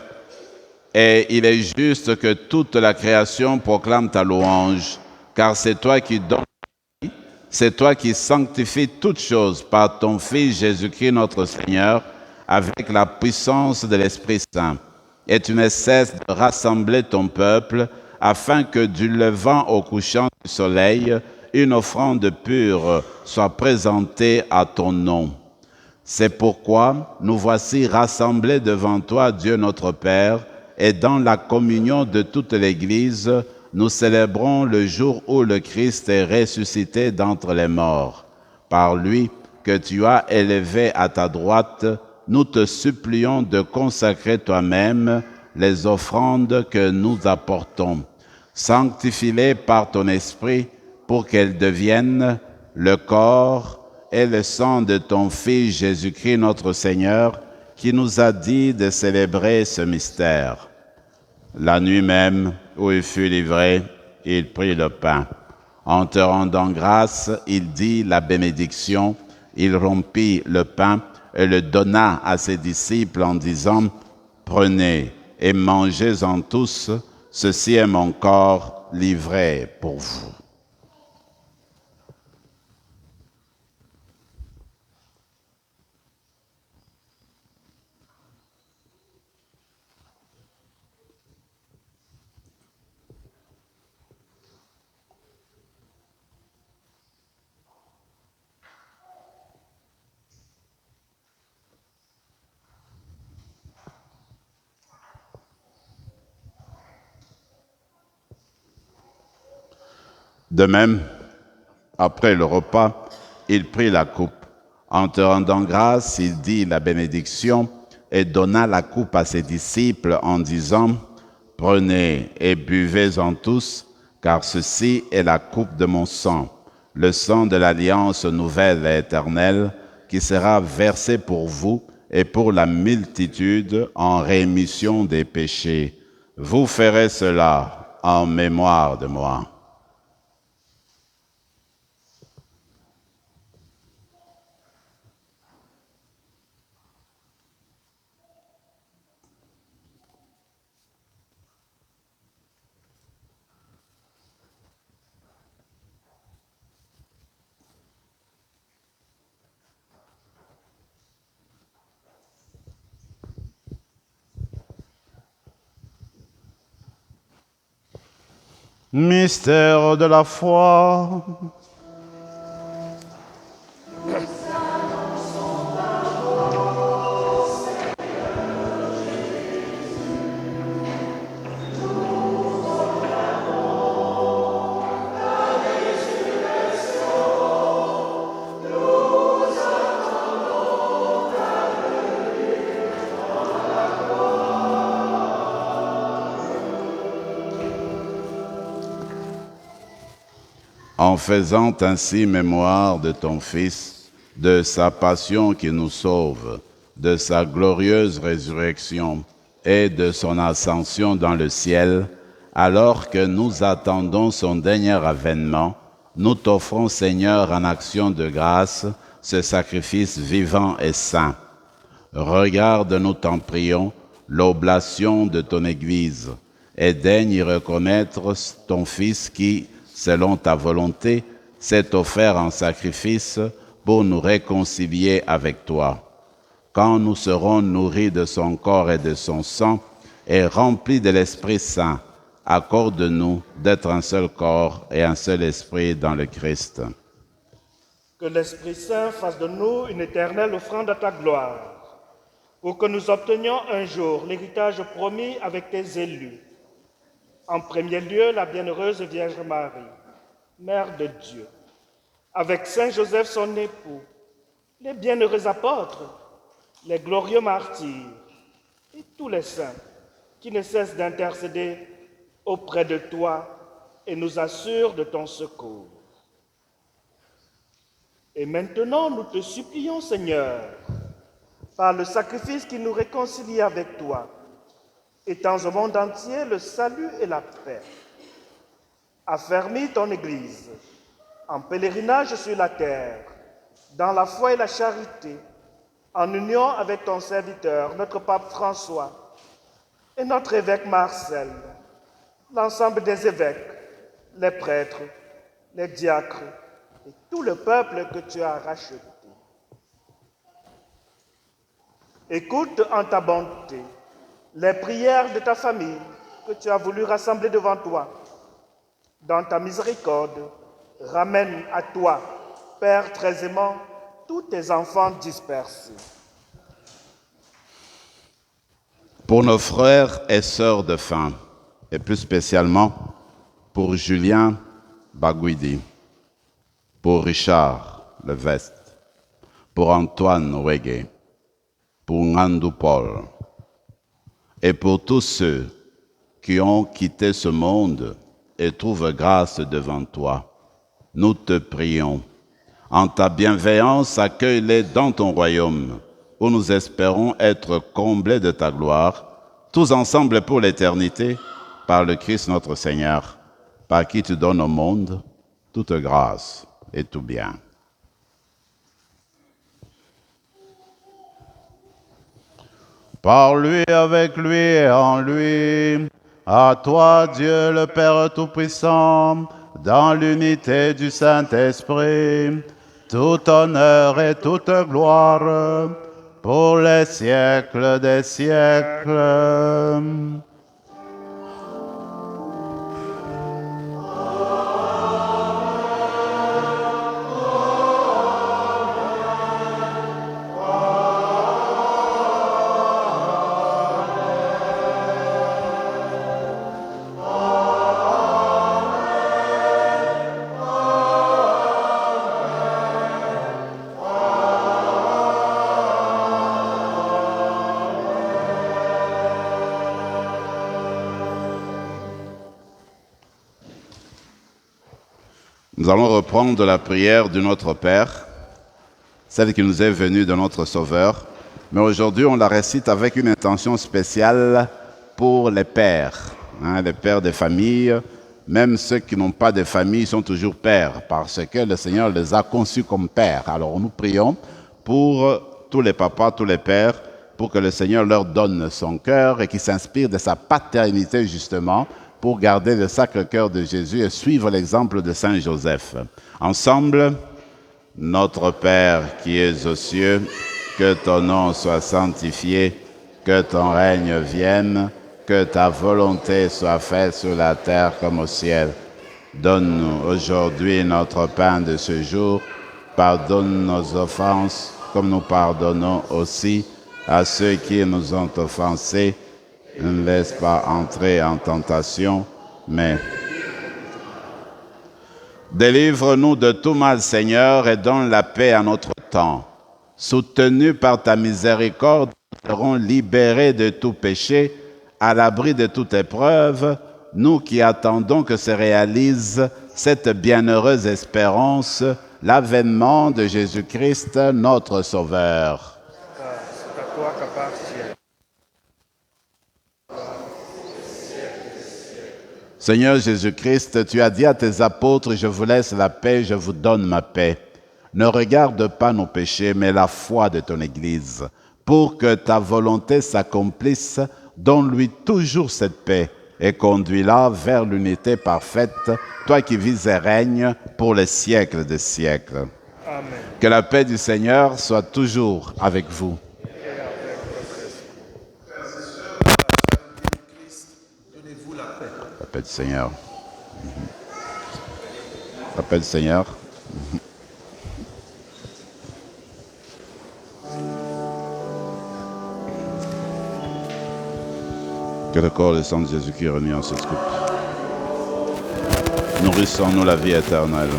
et il est juste que toute la création proclame ta louange, car c'est toi qui donnes la vie, c'est toi qui sanctifies toutes choses par ton Fils Jésus-Christ notre Seigneur, avec la puissance de l'Esprit Saint. Et tu ne cesses de rassembler ton peuple, afin que du levant au couchant du soleil, une offrande pure soit présentée à ton nom. C'est pourquoi nous voici rassemblés devant toi, Dieu notre Père, et dans la communion de toute l'Église, nous célébrons le jour où le Christ est ressuscité d'entre les morts. Par lui, que tu as élevé à ta droite, nous te supplions de consacrer toi-même les offrandes que nous apportons. Sanctifie-les par ton esprit pour qu'elles deviennent le corps et le sang de ton Fils Jésus-Christ notre Seigneur, qui nous a dit de célébrer ce mystère. La nuit même où il fut livré, il prit le pain. En te rendant grâce, il dit la bénédiction, il rompit le pain et le donna à ses disciples en disant « Prenez et mangez-en tous, ceci est mon corps livré pour vous. » De même, après le repas, il prit la coupe. En te rendant grâce, il dit la bénédiction et donna la coupe à ses disciples en disant « Prenez et buvez-en tous, car ceci est la coupe de mon sang, le sang de l'alliance nouvelle et éternelle, qui sera versé pour vous et pour la multitude en rémission des péchés. Vous ferez cela en mémoire de moi. » Mystère de la foi. En faisant ainsi mémoire de ton Fils, de sa passion qui nous sauve, de sa glorieuse résurrection et de son ascension dans le ciel, alors que nous attendons son dernier avènement, nous t'offrons, Seigneur, en action de grâce, ce sacrifice vivant et saint. Regarde, nous t'en prions, l'oblation de ton Église, et daigne y reconnaître ton Fils qui, selon ta volonté, s'est offert en sacrifice pour nous réconcilier avec toi. Quand nous serons nourris de son corps et de son sang et remplis de l'Esprit Saint, accorde-nous d'être un seul corps et un seul esprit dans le Christ. Que l'Esprit Saint fasse de nous une éternelle offrande à ta gloire, pour que nous obtenions un jour l'héritage promis avec tes élus. En premier lieu, la bienheureuse Vierge Marie, Mère de Dieu, avec Saint Joseph son époux, les bienheureux apôtres, les glorieux martyrs et tous les saints qui ne cessent d'intercéder auprès de toi et nous assurent de ton secours. Et maintenant, nous te supplions, Seigneur, par le sacrifice qui nous réconcilie avec toi, étends au monde entier le salut et la paix. Affermis ton Église en pèlerinage sur la terre, dans la foi et la charité, en union avec ton serviteur, notre pape François, et notre évêque Marcel, l'ensemble des évêques, les prêtres, les diacres et tout le peuple que tu as racheté. Écoute en ta bonté les prières de ta famille que tu as voulu rassembler devant toi. Dans ta miséricorde, ramène à toi, Père très aimant, tous tes enfants dispersés. Pour nos frères et sœurs de faim, et plus spécialement pour Julien Baguidi, pour Richard Levesque, pour Antoine Ouégué, pour Ngandou Paul, et pour tous ceux qui ont quitté ce monde et trouve grâce devant toi. Nous te prions. En ta bienveillance, accueille-les dans ton royaume, où nous espérons être comblés de ta gloire, tous ensemble pour l'éternité, par le Christ notre Seigneur, par qui tu donnes au monde toute grâce et tout bien. Par lui, avec lui et en lui, à toi, Dieu le Père Tout-Puissant, dans l'unité du Saint-Esprit, tout honneur et toute gloire pour les siècles des siècles. Nous allons reprendre la prière de notre Père, celle qui nous est venue de notre Sauveur. Mais aujourd'hui, on la récite avec une intention spéciale pour les pères, les pères de famille. Même ceux qui n'ont pas de famille sont toujours pères, parce que le Seigneur les a conçus comme pères. Alors nous prions pour tous les papas, tous les pères, pour que le Seigneur leur donne son cœur et qu'ils s'inspirent de sa paternité justement, pour garder le Sacré-Cœur de Jésus et suivre l'exemple de Saint Joseph. Ensemble, notre Père qui es aux cieux, que ton nom soit sanctifié, que ton règne vienne, que ta volonté soit faite sur la terre comme au ciel. Donne-nous aujourd'hui notre pain de ce jour. Pardonne nos offenses, comme nous pardonnons aussi à ceux qui nous ont offensés. Ne nous laisse pas entrer en tentation, mais délivre-nous de tout mal, Seigneur, et donne la paix à notre temps. Soutenus par ta miséricorde, nous serons libérés de tout péché, à l'abri de toute épreuve, nous qui attendons que se réalise cette bienheureuse espérance, l'avènement de Jésus-Christ, notre Sauveur. C'est à toi qu'appartient. Seigneur Jésus-Christ, tu as dit à tes apôtres, je vous laisse la paix, je vous donne ma paix. Ne regarde pas nos péchés, mais la foi de ton Église. Pour que ta volonté s'accomplisse, donne-lui toujours cette paix et conduis-la vers l'unité parfaite, toi qui vis et règnes pour les siècles des siècles. Amen. Que la paix du Seigneur soit toujours avec vous. La paix du Seigneur. La paix du Seigneur. Que le corps et le sang de Jésus-Christ remis en cette coupe. Nourrissons-nous la vie éternelle.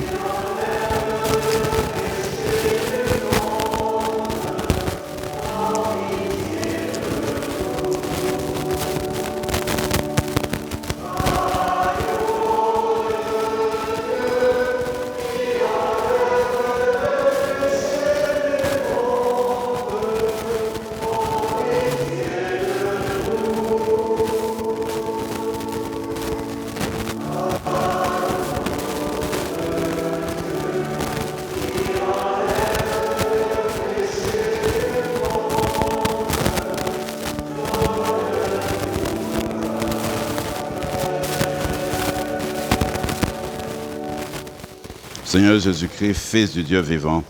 Seigneur Jésus-Christ, Fils du Dieu vivant,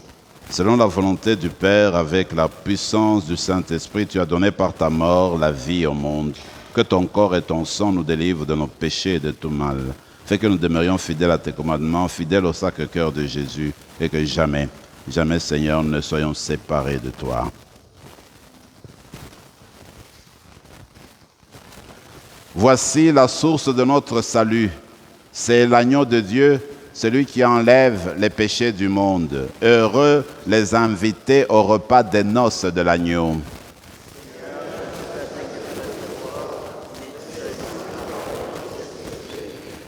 selon la volonté du Père, avec la puissance du Saint-Esprit, tu as donné par ta mort la vie au monde. Que ton corps et ton sang nous délivrent de nos péchés et de tout mal. Fais que nous demeurions fidèles à tes commandements, fidèles au Sacré-Cœur de Jésus, et que jamais, jamais, Seigneur, ne soyons séparés de toi. Voici la source de notre salut. C'est l'agneau de Dieu, celui qui enlève les péchés du monde. Heureux les invités au repas des noces de l'agneau.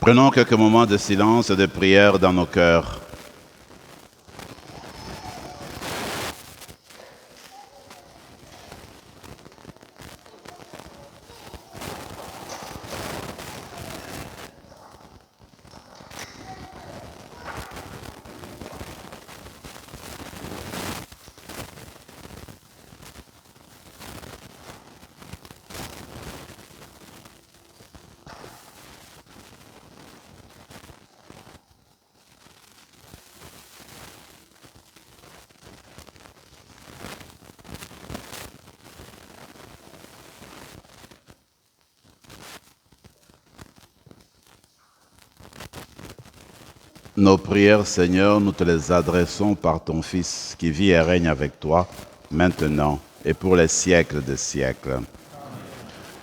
Prenons quelques moments de silence et de prière dans nos cœurs. Nos prières, Seigneur, nous te les adressons par ton Fils qui vit et règne avec toi, maintenant et pour les siècles des siècles.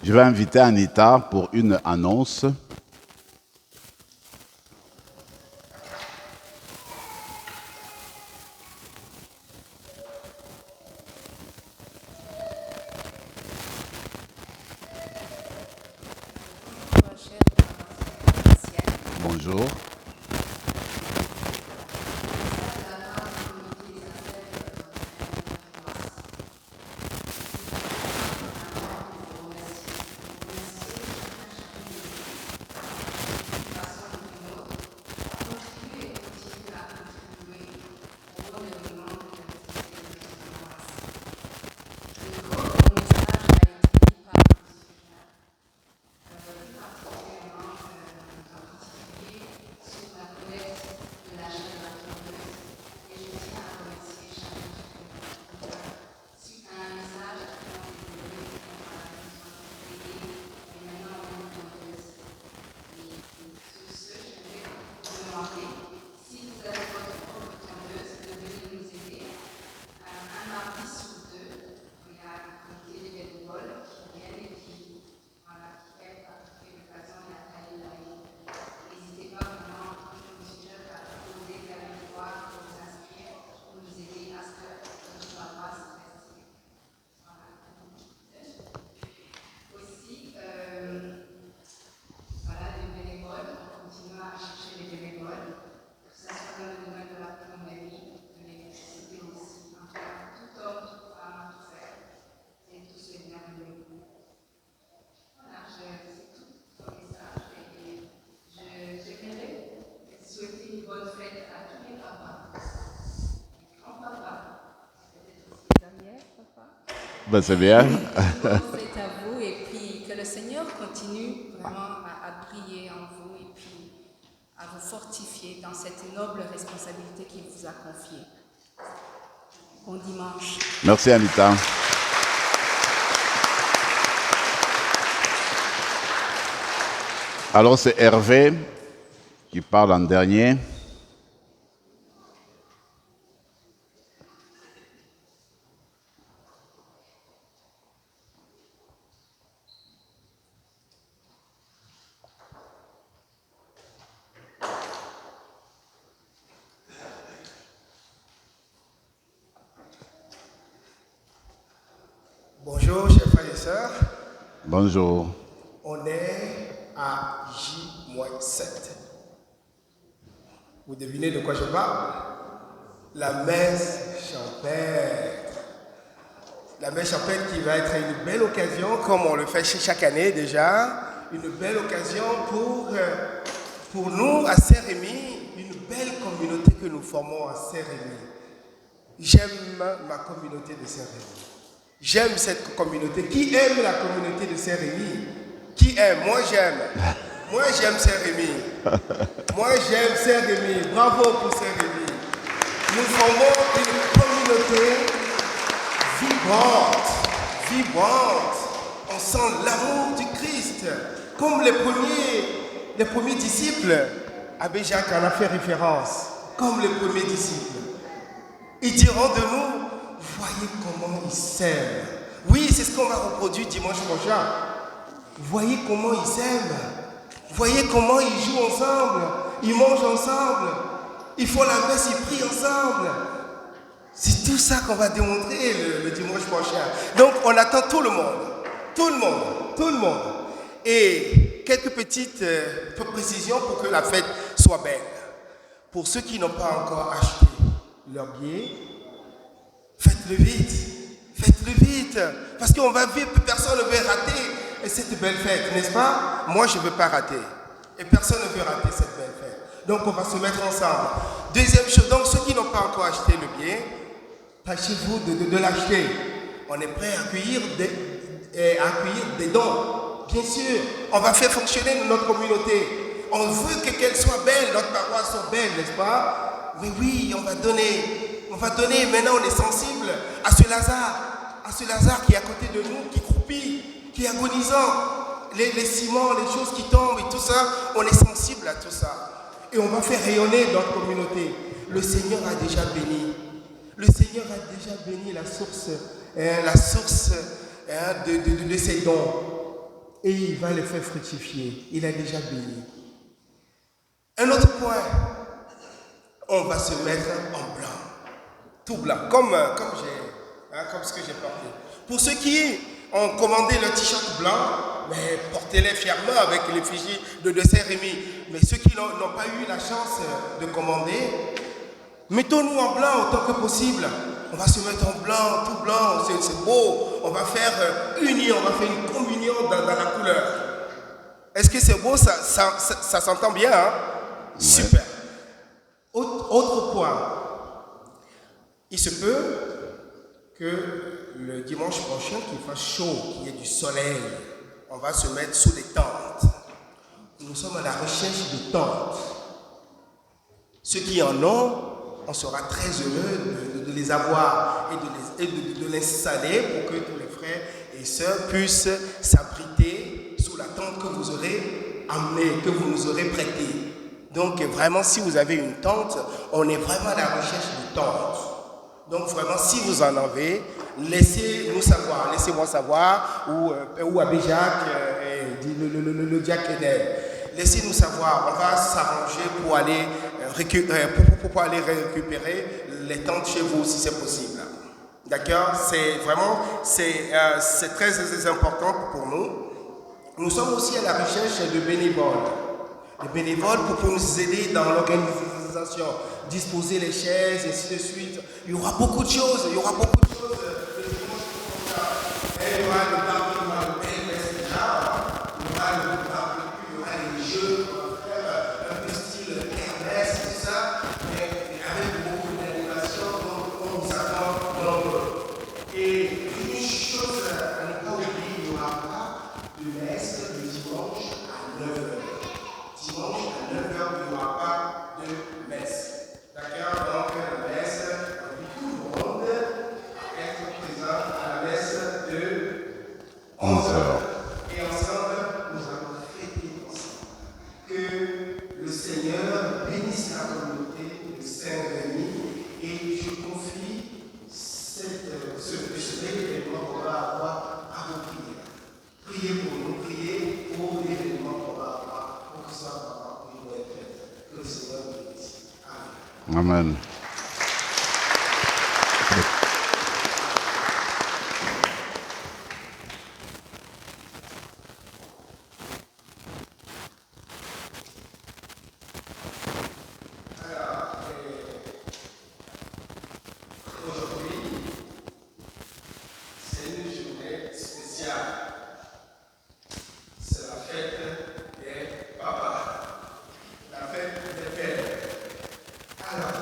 Je vais inviter Anita pour une annonce. Bonjour. Ben, c'est bien. Bonne fête à vous et puis que le Seigneur continue vraiment à briller en vous et puis à vous fortifier dans cette noble responsabilité qu'il vous a confiée. Bon dimanche. Merci Anita. Alors c'est Hervé qui parle en dernier. Bonjour, chers frères et sœurs. Bonjour. On est à J-7. Vous devinez de quoi je parle? La messe champêtre. La messe champêtre qui va être une belle occasion, comme on le fait chaque année déjà, une belle occasion pour nous à Saint-Rémy, une belle communauté que nous formons à Saint-Rémy. J'aime ma communauté de Saint-Rémy. J'aime cette communauté. Qui aime la communauté de Saint-Rémy? Qui aime? Moi j'aime. Moi j'aime Saint-Rémy. Moi j'aime Saint-Rémy. Bravo pour Saint-Rémy. Nous formons une communauté vibrante. On sent l'amour du Christ. Comme les premiers disciples. Abbé Jacques en a fait référence. Comme les premiers disciples. Ils diront de nous, voyez comment ils s'aiment. Oui, c'est ce qu'on va reproduire dimanche prochain. Voyez comment ils s'aiment. Voyez comment ils jouent ensemble. Ils mangent ensemble. Ils font la messe, ils prient ensemble. C'est tout ça qu'on va démontrer le dimanche prochain. Donc, on attend tout le monde. Tout le monde. Tout le monde. Et quelques petites précisions pour que la fête soit belle. Pour ceux qui n'ont pas encore acheté leur billet, faites-le vite, parce qu'on va vite, personne ne veut rater cette belle fête, n'est-ce pas? Moi, je ne veux pas rater, et personne ne veut rater cette belle fête. Donc, on va se mettre ensemble. Deuxième chose, donc ceux qui n'ont pas encore acheté le billet, tâchez-vous de l'acheter. On est prêt à accueillir des dons. Bien sûr, on va faire fonctionner notre communauté. On veut qu'elle soit belle, notre paroisse soit belle, n'est-ce pas? Mais oui, on va donner. Maintenant, on est sensible à ce Lazare qui est à côté de nous, qui croupit, qui est agonisant. Les ciments, les choses qui tombent et tout ça, on est sensible à tout ça. Et on va faire rayonner notre communauté. Le Seigneur a déjà béni. Le Seigneur a déjà béni la source de ses dons. Et il va les faire fructifier. Il a déjà béni. Un autre point, on va se mettre en blanc. Tout blanc, comme ce que j'ai porté. Pour ceux qui ont commandé le t-shirt blanc, mais portez-les fièrement avec l'effigie de Saint-Rémy. Mais ceux qui n'ont pas eu la chance de commander, mettons-nous en blanc autant que possible. On va se mettre en blanc, tout blanc, c'est beau. On va faire on va faire une communion dans la couleur. Est-ce que c'est beau? Ça s'entend bien, hein? Ouais. Super. Autre point. Il se peut que le dimanche prochain, qu'il fasse chaud, qu'il y ait du soleil, on va se mettre sous des tentes. Nous sommes à la recherche de tentes. Ceux qui en ont, on sera très heureux de les avoir et de l'installer pour que tous les frères et sœurs puissent s'abriter sous la tente que vous aurez amenée, que vous nous aurez prêtée. Donc vraiment, si vous avez une tente, on est vraiment à la recherche de tentes. Donc vraiment, si vous en avez, laissez-moi savoir, ou Abbé Jacques, le diacre Edel. Laissez-nous savoir, on va s'arranger pour aller récupérer les tentes chez vous si c'est possible. D'accord? C'est très important pour nous. Nous sommes aussi à la recherche de bénévoles. Des bénévoles pour nous aider dans l'organisation, disposer les chaises, et ainsi de suite. Il y aura beaucoup de choses. Il y aura le barbecue, il y aura les jeux, on va faire un peu style kermesse, tout ça, mais avec beaucoup d'animation, donc on nous attend nombreux. Et une chose à ne pas oublier, il n'y aura pas de messe le dimanche à 9h. Dimanche à 9h, il n'y aura pas de messe. D'accord? Donc la messe, tout le monde à être présent à la messe de 11h. Et ensemble, nous allons fêter ensemble. Que le Seigneur bénisse la communauté de Saint-Rémy et je confie ce bel événement qu'on va avoir à vos prières. Priez pour nous, priez pour l'événement qu'on va avoir, pour que ça va avoir une bonne fête. Que le Seigneur nous bénisse. Amen. Amen. Alors,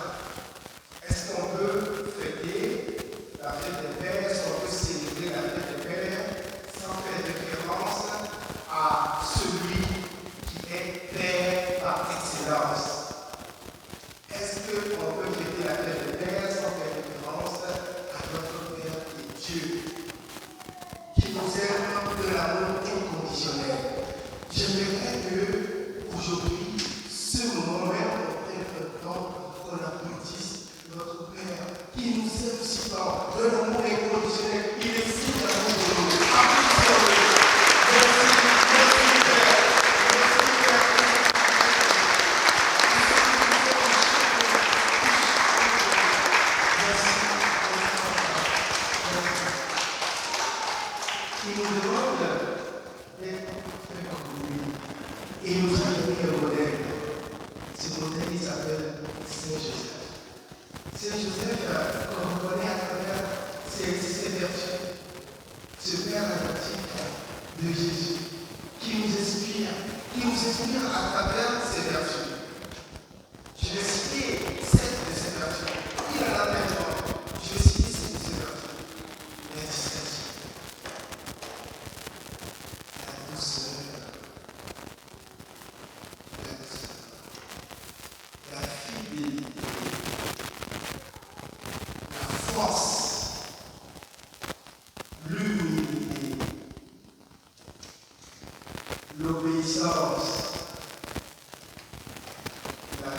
la vie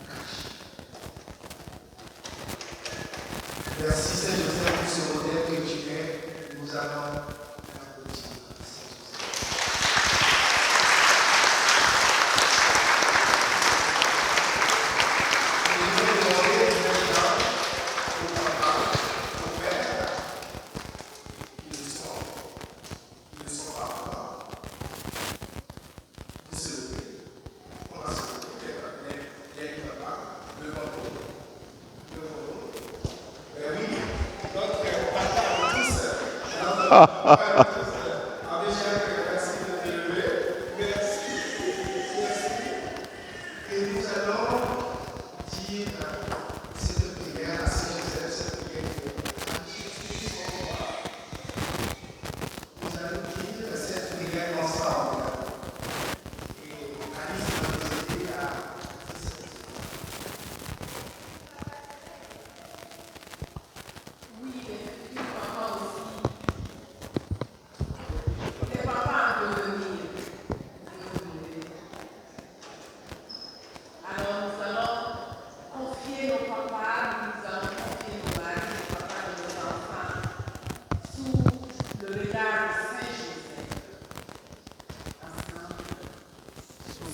cachée. Merci Saint-Joseph pour ce modèle que tu es. Nous allons l'applaudir.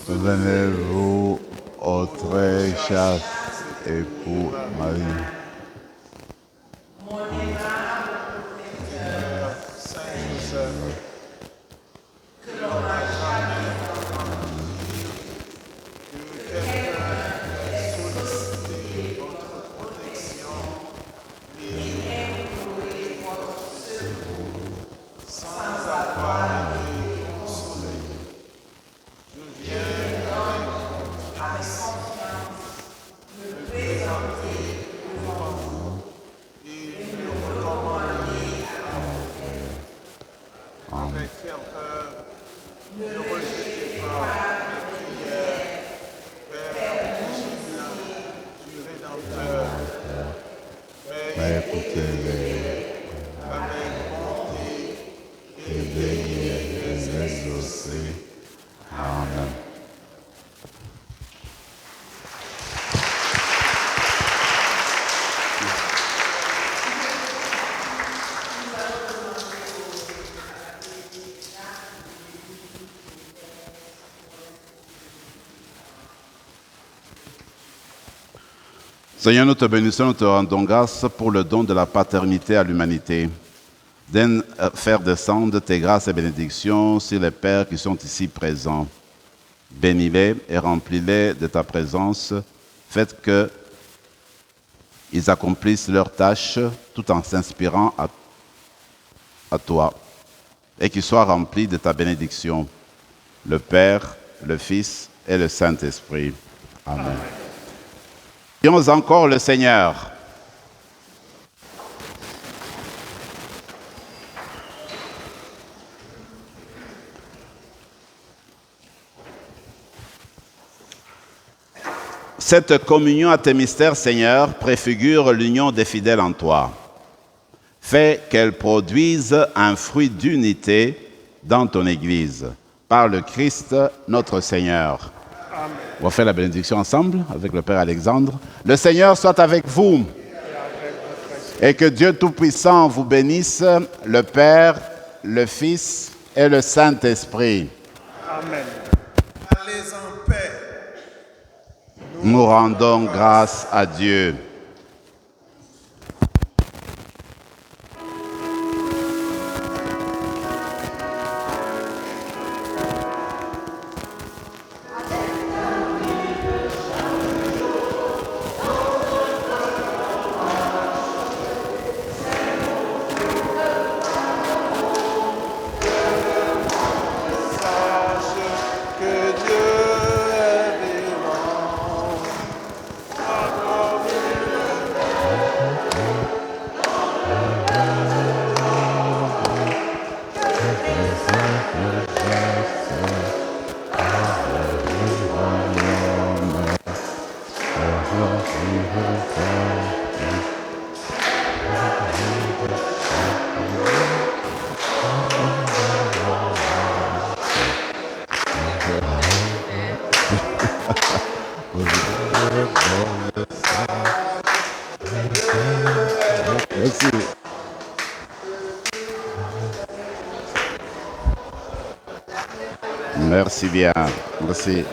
Souvenez-vous au très cher époux Marie. Seigneur, nous te bénissons, nous te rendons grâce pour le don de la paternité à l'humanité. Donne faire descendre tes grâces et bénédictions sur les pères qui sont ici présents. Bénis-les et remplis-les de ta présence. Faites qu'ils accomplissent leurs tâches tout en s'inspirant à toi et qu'ils soient remplis de ta bénédiction. Le Père, le Fils et le Saint-Esprit. Amen. Prions encore le Seigneur. Cette communion à tes mystères, Seigneur, préfigure l'union des fidèles en toi. Fais qu'elle produise un fruit d'unité dans ton Église. Par le Christ, notre Seigneur. Amen. On va faire la bénédiction ensemble avec le Père Alexandre. Le Seigneur soit avec vous. Et que Dieu Tout-Puissant vous bénisse, le Père, le Fils et le Saint-Esprit. Amen. Allez en paix. Nous rendons grâce à Dieu. Merci. Merci bien. Merci.